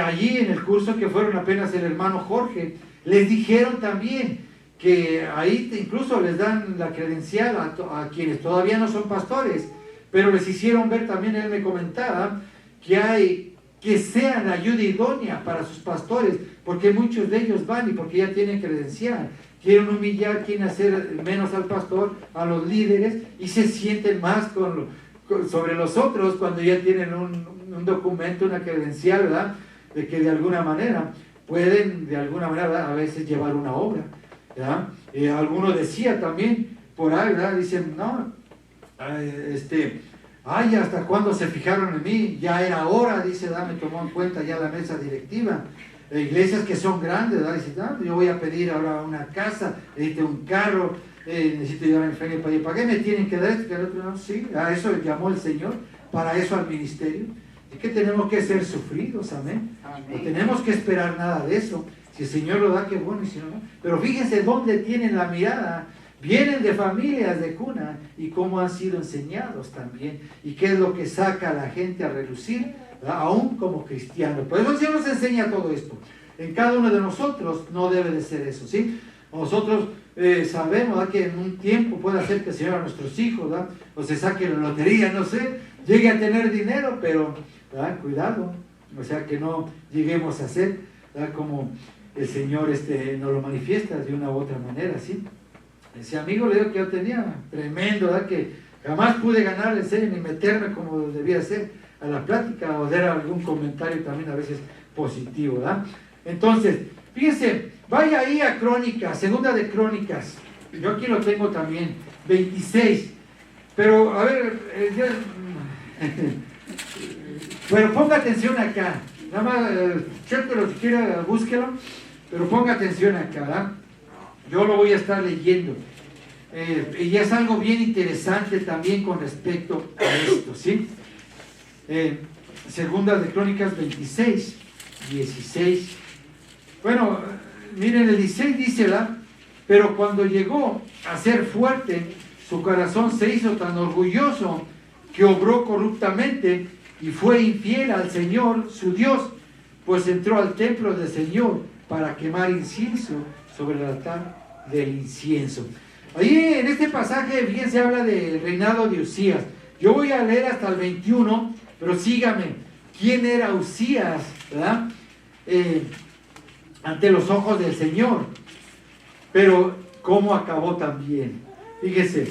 S1: Allí en el curso que fueron apenas el hermano Jorge, les dijeron también que ahí incluso les dan la credencial a quienes todavía no son pastores, pero les hicieron ver también, él me comentaba, que sean la ayuda idónea para sus pastores, porque muchos de ellos van y porque ya tienen credencial, quieren humillar, quieren hacer menos al pastor, a los líderes, y se sienten más sobre los otros cuando ya tienen un documento, una credencial, ¿verdad? De que de alguna manera pueden, de alguna manera, ¿verdad? A veces llevar una obra, ¿verdad? Alguno decía también, por ahí, ¿verdad? Dicen, no, ¿hasta cuándo se fijaron en mí? Ya era hora, dice, me tomó en cuenta ya la mesa directiva. Iglesias que son grandes, ¿verdad? Dice, yo voy a pedir ahora una casa, necesito un carro, necesito llevar el feria para allá. ¿Para qué me tienen que dar esto? Que el otro, no, sí, a eso le llamó el Señor, para eso al ministerio. Es que tenemos que ser sufridos, amén. No tenemos que esperar nada de eso. Si el Señor lo da, qué bueno, y si no, no. Pero fíjense dónde tienen la mirada. Vienen de familias de cuna y cómo han sido enseñados también. Y qué es lo que saca a la gente a relucir, ¿verdad? Aún como cristiano. Por eso el Señor nos enseña todo esto. En cada uno de nosotros no debe de ser eso, ¿sí? Nosotros sabemos, ¿verdad? Que en un tiempo puede hacer que el Señor a nuestros hijos, ¿verdad? O se saque la lotería, no sé, llegue a tener dinero, pero ¿verdad? Cuidado, o sea, que no lleguemos a ser, ¿verdad? Como el Señor nos lo manifiesta de una u otra manera, ¿sí? Ese amigo le digo que yo tenía, tremendo, ¿verdad? Que jamás pude ganar en serio ni meterme como debía ser a la plática o dar algún comentario también a veces positivo, ¿verdad? Entonces, fíjense, vaya ahí a Crónicas, Segunda de Crónicas, yo aquí lo tengo también, 26, pero a ver, pero ponga atención acá, nada más, chéquelo si quiere, búsquelo, pero ponga atención acá, ¿verdad? Yo lo voy a estar leyendo. Y es algo bien interesante también con respecto a esto, ¿sí? Segunda de Crónicas 26, 16. Bueno, miren, el 16 dice, ¿verdad? Pero cuando llegó a ser fuerte, su corazón se hizo tan orgulloso que obró corruptamente y fue infiel al Señor, su Dios, pues entró al templo del Señor para quemar incienso sobre el altar del incienso. Ahí en este pasaje bien se habla del reinado de Usías. Yo voy a leer hasta el 21, pero sígame. ¿Quién era Usías, verdad? Ante los ojos del Señor. Pero cómo acabó también. Fíjese,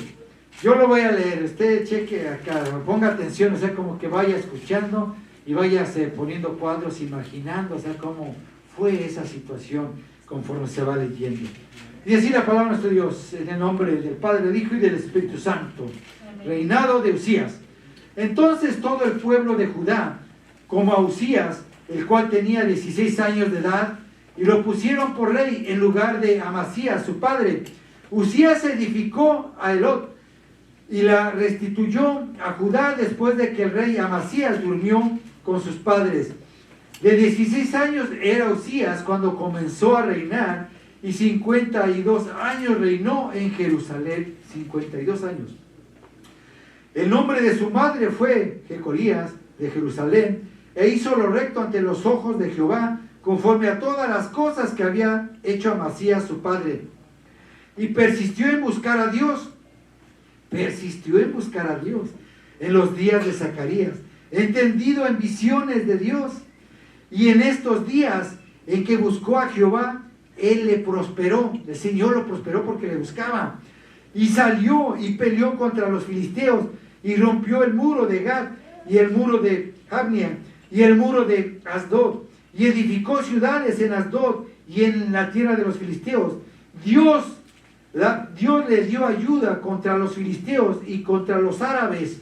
S1: yo lo voy a leer. Usted cheque acá, ponga atención, o sea, como que vaya escuchando y vaya poniendo cuadros, imaginando, o sea, cómo fue esa situación conforme se va leyendo. Y así la palabra de nuestro Dios, en el nombre del Padre, del Hijo y del Espíritu Santo. Amén. Reinado de Usías. Entonces todo el pueblo de Judá, como a Usías, el cual tenía 16 años de edad, y lo pusieron por rey en lugar de Amasías, su padre. Usías edificó a Elot y la restituyó a Judá después de que el rey Amasías durmió con sus padres. De 16 años era Usías cuando comenzó a reinar, y 52 años reinó en Jerusalén. 52 años. El nombre de su madre fue Jecolías de Jerusalén, e hizo lo recto ante los ojos de Jehová, conforme a todas las cosas que había hecho Amasías su padre. Y persistió en buscar a Dios. Persistió en buscar a Dios en los días de Zacarías, entendido en visiones de Dios. Y en estos días en que buscó a Jehová, él le prosperó. El Señor lo prosperó porque le buscaba. Y salió y peleó contra los filisteos y rompió el muro de Gad y el muro de Jabnia y el muro de Asdod, y edificó ciudades en Asdod y en la tierra de los filisteos. Dios le dio ayuda contra los filisteos y contra los árabes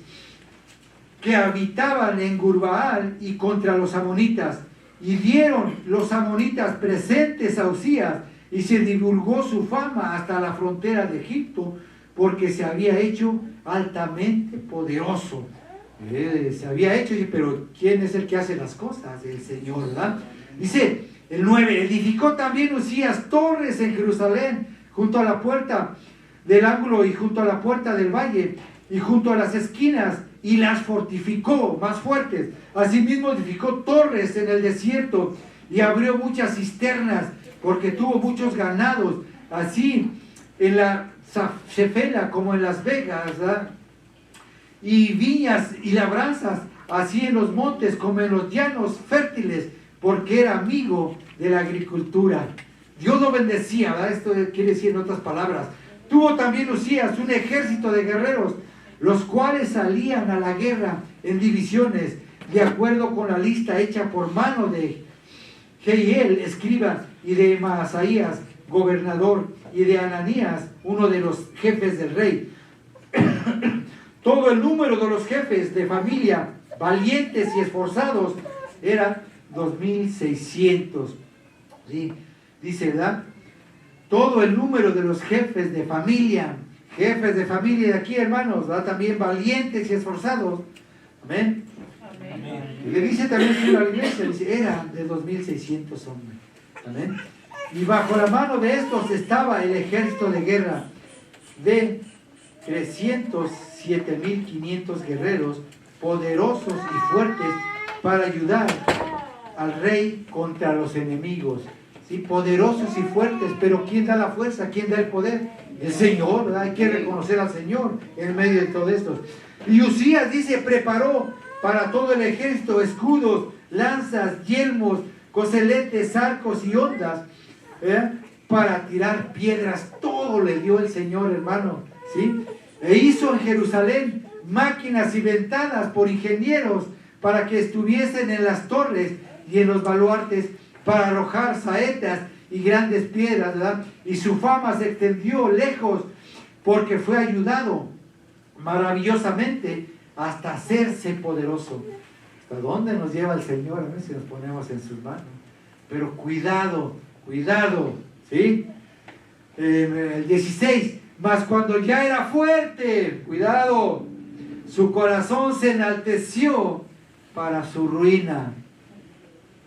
S1: que habitaban en Gurbaal y contra los amonitas. Y dieron los amonitas presentes a Usías, y se divulgó su fama hasta la frontera de Egipto, porque se había hecho altamente poderoso. Se había hecho, pero ¿quién es el que hace las cosas? El Señor, ¿verdad? Dice el 9, edificó también Usías torres en Jerusalén, junto a la puerta del ángulo y junto a la puerta del valle y junto a las esquinas, y las fortificó más fuertes. Asimismo edificó torres en el desierto y abrió muchas cisternas, porque tuvo muchos ganados, así en la Shefela como en Las Vegas, ¿verdad? Y viñas y labranzas, así en los montes como en los llanos fértiles, porque era amigo de la agricultura. Dios lo bendecía, ¿verdad? Esto quiere decir en otras palabras. Tuvo también Usías un ejército de guerreros, los cuales salían a la guerra en divisiones, de acuerdo con la lista hecha por mano de Jehiel, escriba, y de Maasaías, gobernador, y de Ananías, uno de los jefes del rey. Todo el número de los jefes de familia, valientes y esforzados, eran 2600. ¿Sí? Dice, ¿verdad? Todo el número de los jefes de familia de aquí, hermanos, ¿verdad? También valientes y esforzados. Amén. Amén. Y le dice también a la iglesia, dice, eran de 2600 hombres. Amén. Y bajo la mano de estos estaba el ejército de guerra de 307.500 guerreros, poderosos y fuertes, para ayudar al rey contra los enemigos. ¿Sí? Poderosos y fuertes, pero ¿quién da la fuerza? ¿Quién da el poder? El Señor, ¿verdad? Hay que reconocer al Señor en medio de todo esto. Y Usías dice, preparó para todo el ejército escudos, lanzas, yelmos, coseletes, arcos y ondas, para tirar piedras. Todo le dio el Señor, hermano, ¿sí? E hizo en Jerusalén máquinas y ventanas por ingenieros, para que estuviesen en las torres y en los baluartes, para arrojar saetas y grandes piedras, ¿verdad? Y su fama se extendió lejos, porque fue ayudado maravillosamente hasta hacerse poderoso. ¿Hasta dónde nos lleva el Señor? A ver si nos ponemos en sus manos. Pero cuidado, ¿sí? El 16, mas cuando ya era fuerte, cuidado, su corazón se enalteció para su ruina.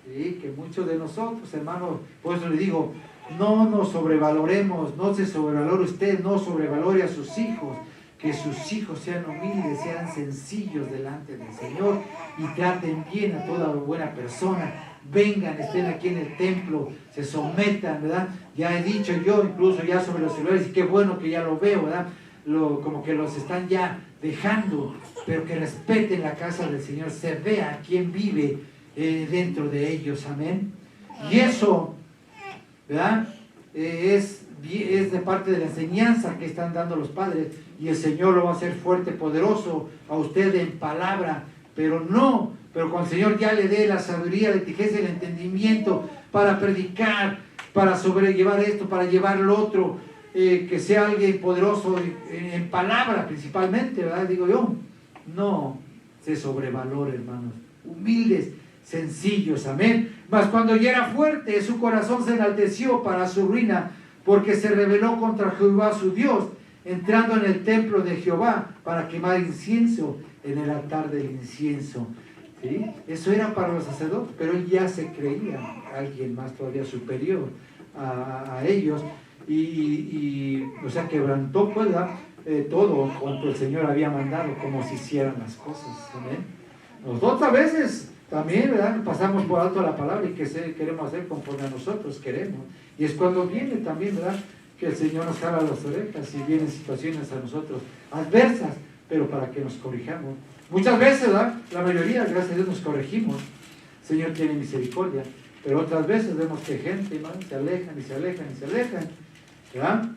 S1: ¿Sí? Que muchos de nosotros, hermanos, por eso le digo, no nos sobrevaloremos, no se sobrevalore usted, no sobrevalore a sus hijos, que sus hijos sean humildes, sean sencillos delante del Señor y traten bien a toda buena persona. Vengan, estén aquí en el templo, se sometan, ¿verdad? Ya he dicho yo, incluso ya sobre los celulares, y qué bueno que ya lo veo, ¿verdad? Como que los están ya dejando, pero que respeten la casa del Señor, se vea quién vive dentro de ellos, amén. Y eso, ¿verdad? Es de parte de la enseñanza que están dando los padres, y el Señor lo va a hacer fuerte, poderoso a usted en palabra, pero cuando el Señor ya le dé la sabiduría, la inteligencia y el entendimiento para predicar, para sobrellevar esto, para llevar lo otro, que sea alguien poderoso en palabra principalmente, ¿verdad? Digo yo, no se sobrevalore, hermanos, humildes, sencillos, amén. Mas cuando ya era fuerte, su corazón se enalteció para su ruina, porque se rebeló contra Jehová su Dios, entrando en el templo de Jehová para quemar incienso en el altar del incienso. ¿Sí? Eso era para los sacerdotes, pero él ya se creía alguien más todavía superior a ellos, o sea, quebrantó pues, todo cuanto el Señor había mandado, como se hicieran las cosas. ¿Amén? Nosotros a veces también, ¿verdad?, pasamos por alto la palabra y que queremos hacer conforme a nosotros queremos. Y es cuando viene también, ¿verdad?, que el Señor nos jala las orejas y vienen situaciones a nosotros adversas, pero para que nos corrijamos. Muchas veces, ¿verdad?, la mayoría, gracias a Dios, nos corregimos. El Señor tiene misericordia. Pero otras veces vemos que gente, ¿no?, se alejan y se alejan y se alejan, ¿verdad?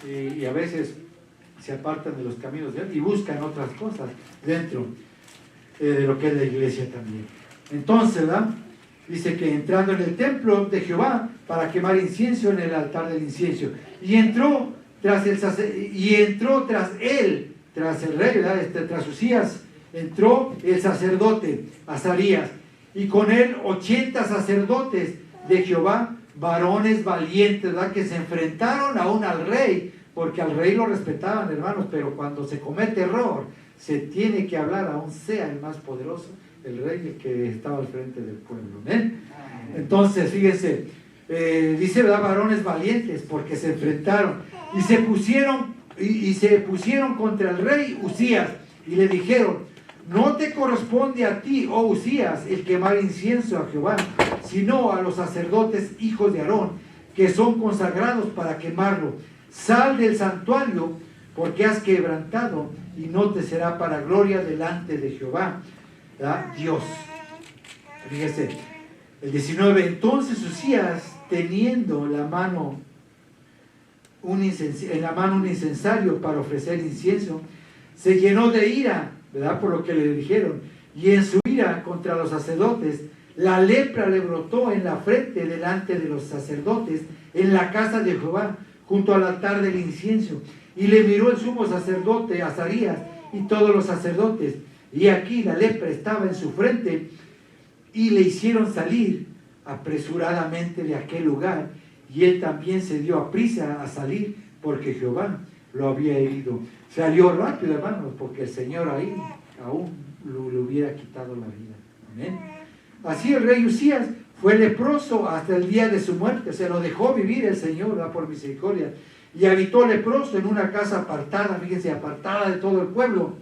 S1: Y a veces se apartan de los caminos de Él y buscan otras cosas dentro de lo que es la iglesia también. Entonces, ¿verdad?, dice que entrando en el templo de Jehová para quemar incienso en el altar del incienso. Y entró tras el rey, ¿verdad?, tras Usías, entró el sacerdote Azarías, y con él 80 sacerdotes de Jehová, varones valientes, ¿verdad?, que se enfrentaron aún al rey, porque al rey lo respetaban, hermanos, pero cuando se comete error, se tiene que hablar, aún sea el más poderoso, el rey, el que estaba al frente del pueblo. ¿Ven? Entonces, fíjense, dice, ¿verdad?, varones valientes, porque se enfrentaron y se pusieron contra el rey Usías y le dijeron: no te corresponde a ti, oh Usías, el quemar incienso a Jehová, sino a los sacerdotes hijos de Aarón, que son consagrados para quemarlo. Sal del santuario, porque has quebrantado, y no te será para gloria delante de Jehová, ¿verdad?, Dios. Fíjese, el 19, entonces Usías, teniendo en la mano un incensario para ofrecer incienso, se llenó de ira, ¿verdad?, por lo que le dijeron, y en su ira contra los sacerdotes, la lepra le brotó en la frente delante de los sacerdotes en la casa de Jehová, junto al altar del incienso. Y le miró el sumo sacerdote Azarías y todos los sacerdotes, y aquí la lepra estaba en su frente, y le hicieron salir apresuradamente de aquel lugar, y él también se dio a prisa a salir, porque Jehová lo había herido. Salió rápido, hermanos, porque el Señor ahí aún le hubiera quitado la vida. Amén. Así el rey Usías fue leproso hasta el día de su muerte. Se lo dejó vivir el Señor, ¿verdad?, por misericordia. Y habitó leproso en una casa apartada, fíjense, apartada de todo el pueblo,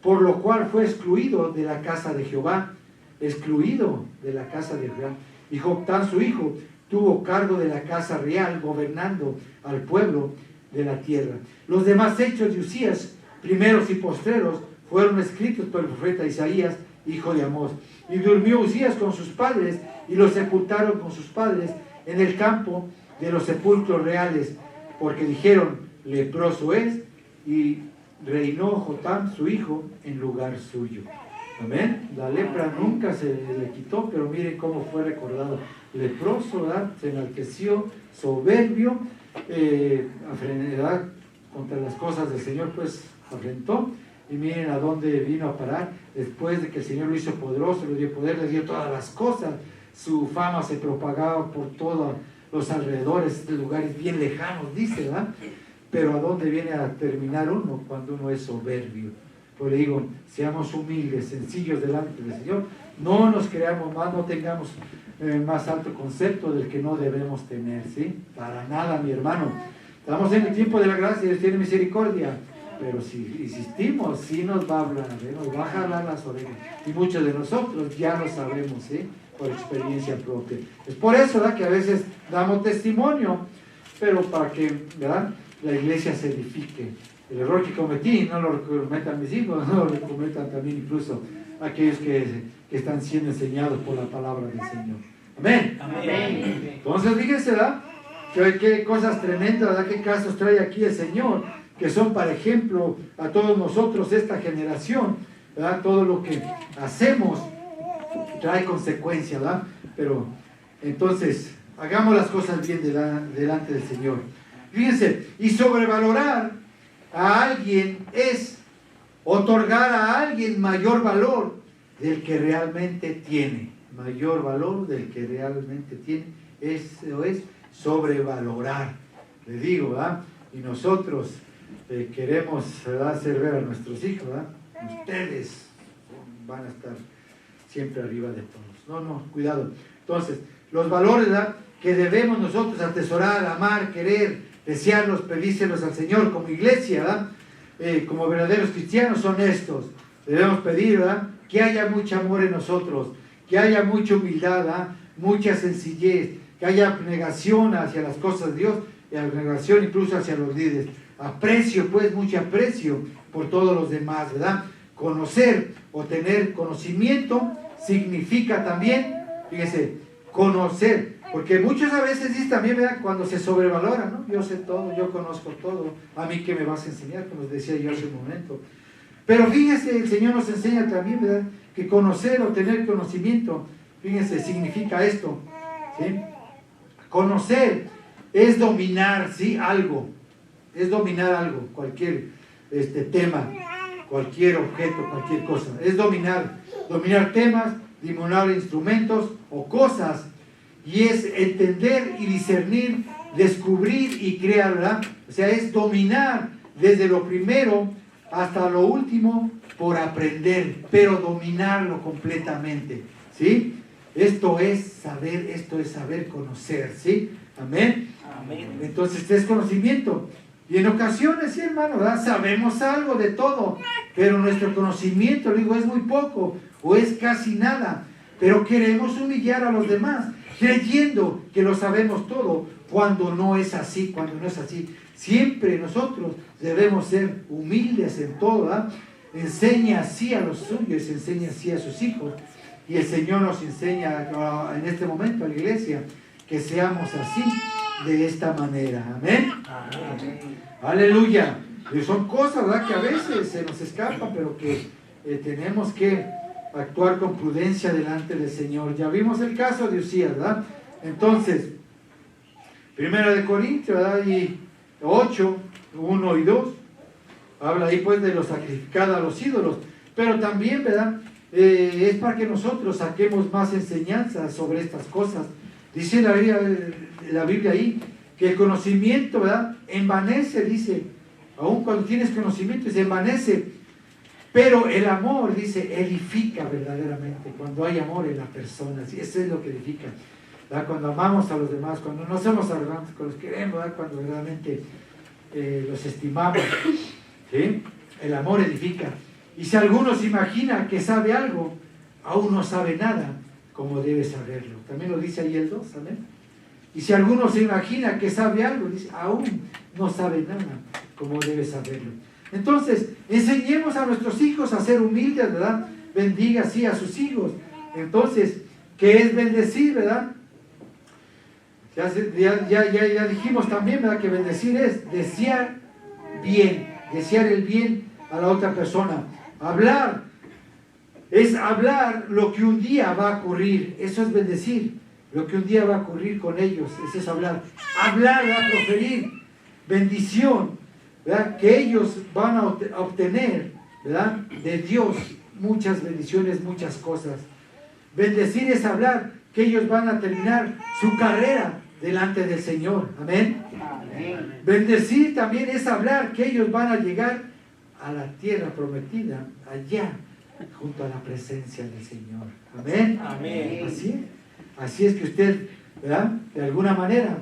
S1: por lo cual fue excluido de la casa de Jehová. Excluido de la casa de Jehová. Y Joctán, su hijo, tuvo cargo de la casa real, gobernando al pueblo de la tierra. Los demás hechos de Usías, primeros y postreros, fueron escritos por el profeta Isaías, hijo de Amós. Y durmió Usías con sus padres, y lo sepultaron con sus padres en el campo de los sepulcros reales, porque dijeron: leproso es, y reinó Jotam, su hijo, en lugar suyo. Amén. La lepra nunca se le quitó, pero miren cómo fue recordado. Leproso, ¿verdad?, se enalteció, soberbio, ¿verdad?, contra las cosas del Señor, pues afrentó. Y miren a dónde vino a parar, después de que el Señor lo hizo poderoso, le dio poder, le dio todas las cosas. Su fama se propagaba por todos los alrededores, de lugares bien lejanos, dice, ¿verdad? Pero ¿a dónde viene a terminar uno? Cuando uno es soberbio. Pues le digo, seamos humildes, sencillos delante del Señor, no nos creamos más, no tengamos más alto concepto del que no debemos tener, ¿sí? Para nada, mi hermano. Estamos en el tiempo de la gracia y Dios tiene misericordia, pero si insistimos, sí nos va a hablar, nos va a jalar las orejas. Y muchos de nosotros ya lo sabemos, ¿sí?, por experiencia propia. Es por eso, ¿verdad?, que a veces damos testimonio, pero para que, ¿verdad?, la iglesia se edifique. El error que cometí no lo cometan mis hijos, no lo cometan también incluso aquellos que están siendo enseñados por la palabra del Señor. Amén.
S2: Amén.
S1: Entonces, fíjense, ¿verdad?, qué cosas tremendas, ¿verdad?, qué casos trae aquí el Señor, que son para ejemplo a todos nosotros, esta generación, ¿verdad? Todo lo que hacemos trae consecuencias, ¿verdad? Pero entonces, hagamos las cosas bien delante del Señor. Fíjense, y sobrevalorar a alguien es otorgar a alguien mayor valor del que realmente tiene. mayor valor del que realmente tiene. Eso es sobrevalorar, le digo, ¿verdad? Y nosotros queremos, ¿verdad?, hacer ver a nuestros hijos, ¿verdad? Ustedes van a estar siempre arriba de todos. No, cuidado. Entonces, los valores, ¿verdad?, que debemos nosotros atesorar, amar, querer, desearlos, pedírselos al Señor como iglesia, ¿verdad? Como verdaderos cristianos son estos. Debemos pedir, ¿verdad?, que haya mucho amor en nosotros, que haya mucha humildad, ¿verdad?, mucha sencillez, que haya abnegación hacia las cosas de Dios y abnegación incluso hacia los líderes. Aprecio, pues, mucho aprecio por todos los demás, ¿verdad? Conocer o tener conocimiento significa también, fíjese, conocer, porque muchos a veces dicen también, ¿verdad?, cuando se sobrevalora, ¿no? Yo sé todo, yo conozco todo, a mí ¿qué me vas a enseñar? Como les decía yo hace un momento. Pero fíjese, el Señor nos enseña también, ¿verdad?, que conocer o tener conocimiento, fíjense, significa esto, ¿sí? Conocer es dominar, ¿sí?, algo, es dominar algo, cualquier tema, cualquier objeto, cualquier cosa, es dominar temas, dominar instrumentos o cosas, y es entender y discernir, descubrir y crear, ¿verdad? O sea, es dominar desde lo primero hasta lo último por aprender, pero dominarlo completamente, ¿sí? Esto es saber conocer, ¿sí? Amén.
S2: Amén.
S1: Entonces, este es conocimiento. Y en ocasiones, sí, hermano, ¿verdad?, sabemos algo de todo, pero nuestro conocimiento, digo, es muy poco o es casi nada. Pero queremos humillar a los demás, creyendo que lo sabemos todo, cuando no es así, Siempre nosotros debemos ser humildes en todo, ¿verdad? Enseña así a los suyos, enseña así a sus hijos. Y el Señor nos enseña en este momento a la iglesia que seamos así, de esta manera. Amén.
S2: Amén.
S1: Aleluya. Y son cosas, ¿verdad?, que a veces se nos escapan, pero que tenemos que actuar con prudencia delante del Señor. Ya vimos el caso de Usías, ¿verdad? Entonces, 1 Corintios, ¿verdad?, y 8, 1 y 2, habla ahí pues de lo sacrificado a los ídolos, pero también, ¿verdad?, es para que nosotros saquemos más enseñanzas sobre estas cosas. Dice la Biblia ahí que el conocimiento, ¿verdad?, envanece, dice, aun cuando tienes conocimiento se envanece, pero el amor, dice, edifica verdaderamente, cuando hay amor en la persona, ¿sí? Eso es lo que edifica, ¿verdad? Cuando amamos a los demás, cuando no somos arrogantes, cuando los queremos, ¿verdad?, cuando realmente los estimamos, ¿sí? El amor edifica. Y si alguno se imagina que sabe algo, aún no sabe nada, como debe saberlo. También lo dice ahí el 2, ¿amén? Y si alguno se imagina que sabe algo, dice, aún no sabe nada, como debe saberlo. Entonces, enseñemos a nuestros hijos a ser humildes, ¿verdad? Bendiga así a sus hijos. Entonces, ¿qué es bendecir, verdad? Ya dijimos también, ¿verdad?, que bendecir es desear el bien a la otra persona. Hablar es hablar lo que un día va a ocurrir. Eso es bendecir, lo que un día va a ocurrir con ellos. Eso es hablar. Hablar, ¿verdad?, proferir bendición, ¿verdad?, que ellos van a obtener, ¿verdad?, de Dios muchas bendiciones, muchas cosas. Bendecir es hablar que ellos van a terminar su carrera delante del Señor. Amén.
S2: Amén.
S1: Bendecir también es hablar que ellos van a llegar a la tierra prometida, allá, junto a la presencia del Señor. Amén.
S2: Amén.
S1: Así es que usted, ¿verdad?, de alguna manera,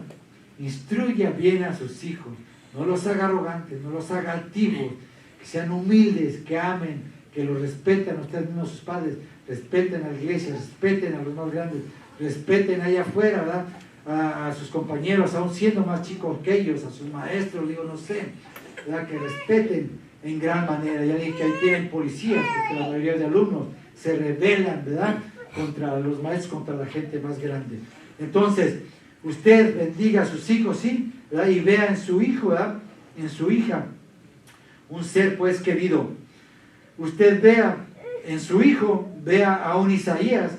S1: instruya bien a sus hijos. No los haga arrogantes, no los haga altivos, que sean humildes, que amen, que los respeten a ustedes mismos, sus padres, respeten a la iglesia, respeten a los más grandes, respeten allá afuera, ¿verdad?, a sus compañeros, aún siendo más chicos que ellos, a sus maestros, digo, no sé, ¿verdad?, que respeten en gran manera. Ya dije que ahí tienen policías, porque la mayoría de alumnos se rebelan, ¿verdad?, contra los maestros, contra la gente más grande. Entonces, usted bendiga a sus hijos, ¿sí?, ¿verdad?, y vea en su hijo, ¿verdad?, en su hija, un ser pues querido. Usted vea en su hijo, vea a un Isaías,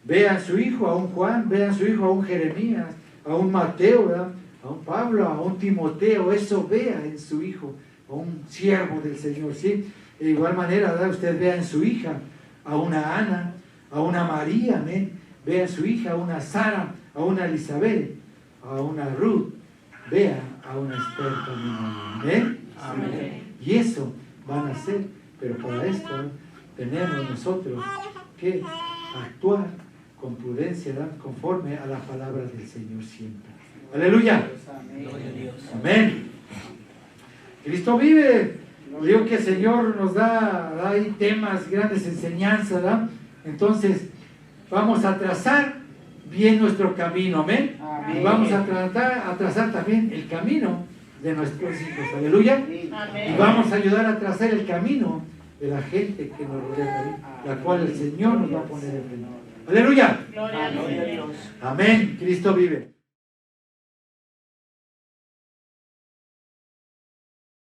S1: vea en su hijo a un Juan, vea en su hijo a un Jeremías, a un Mateo, ¿verdad?, a un Pablo, a un Timoteo. Eso vea en su hijo, a un siervo del Señor, ¿sí? De igual manera, ¿verdad?, usted vea en su hija a una Ana, a una María, amén. Vea a su hija, a una Sara, a una Elizabeth, a una Ruth. Vea a una Esther también.
S2: Amén.
S1: Y eso van a hacer, pero para esto tenemos nosotros que actuar con prudencia, ¿verdad? Conforme a las palabras del Señor siempre. Aleluya.
S2: Gloria a Dios.
S1: Amén. Cristo vive. Digo que el Señor nos da ahí temas, grandes enseñanzas, ¿verdad? Entonces, vamos a trazar bien nuestro camino, amén. Y vamos a trazar también el camino de nuestros hijos, aleluya.
S3: Amén.
S1: Y vamos a ayudar a trazar el camino de la gente que nos rodea, la cual el Señor nos va a poner en frente. Aleluya.
S3: Gloria a Dios.
S1: Amén. Cristo vive.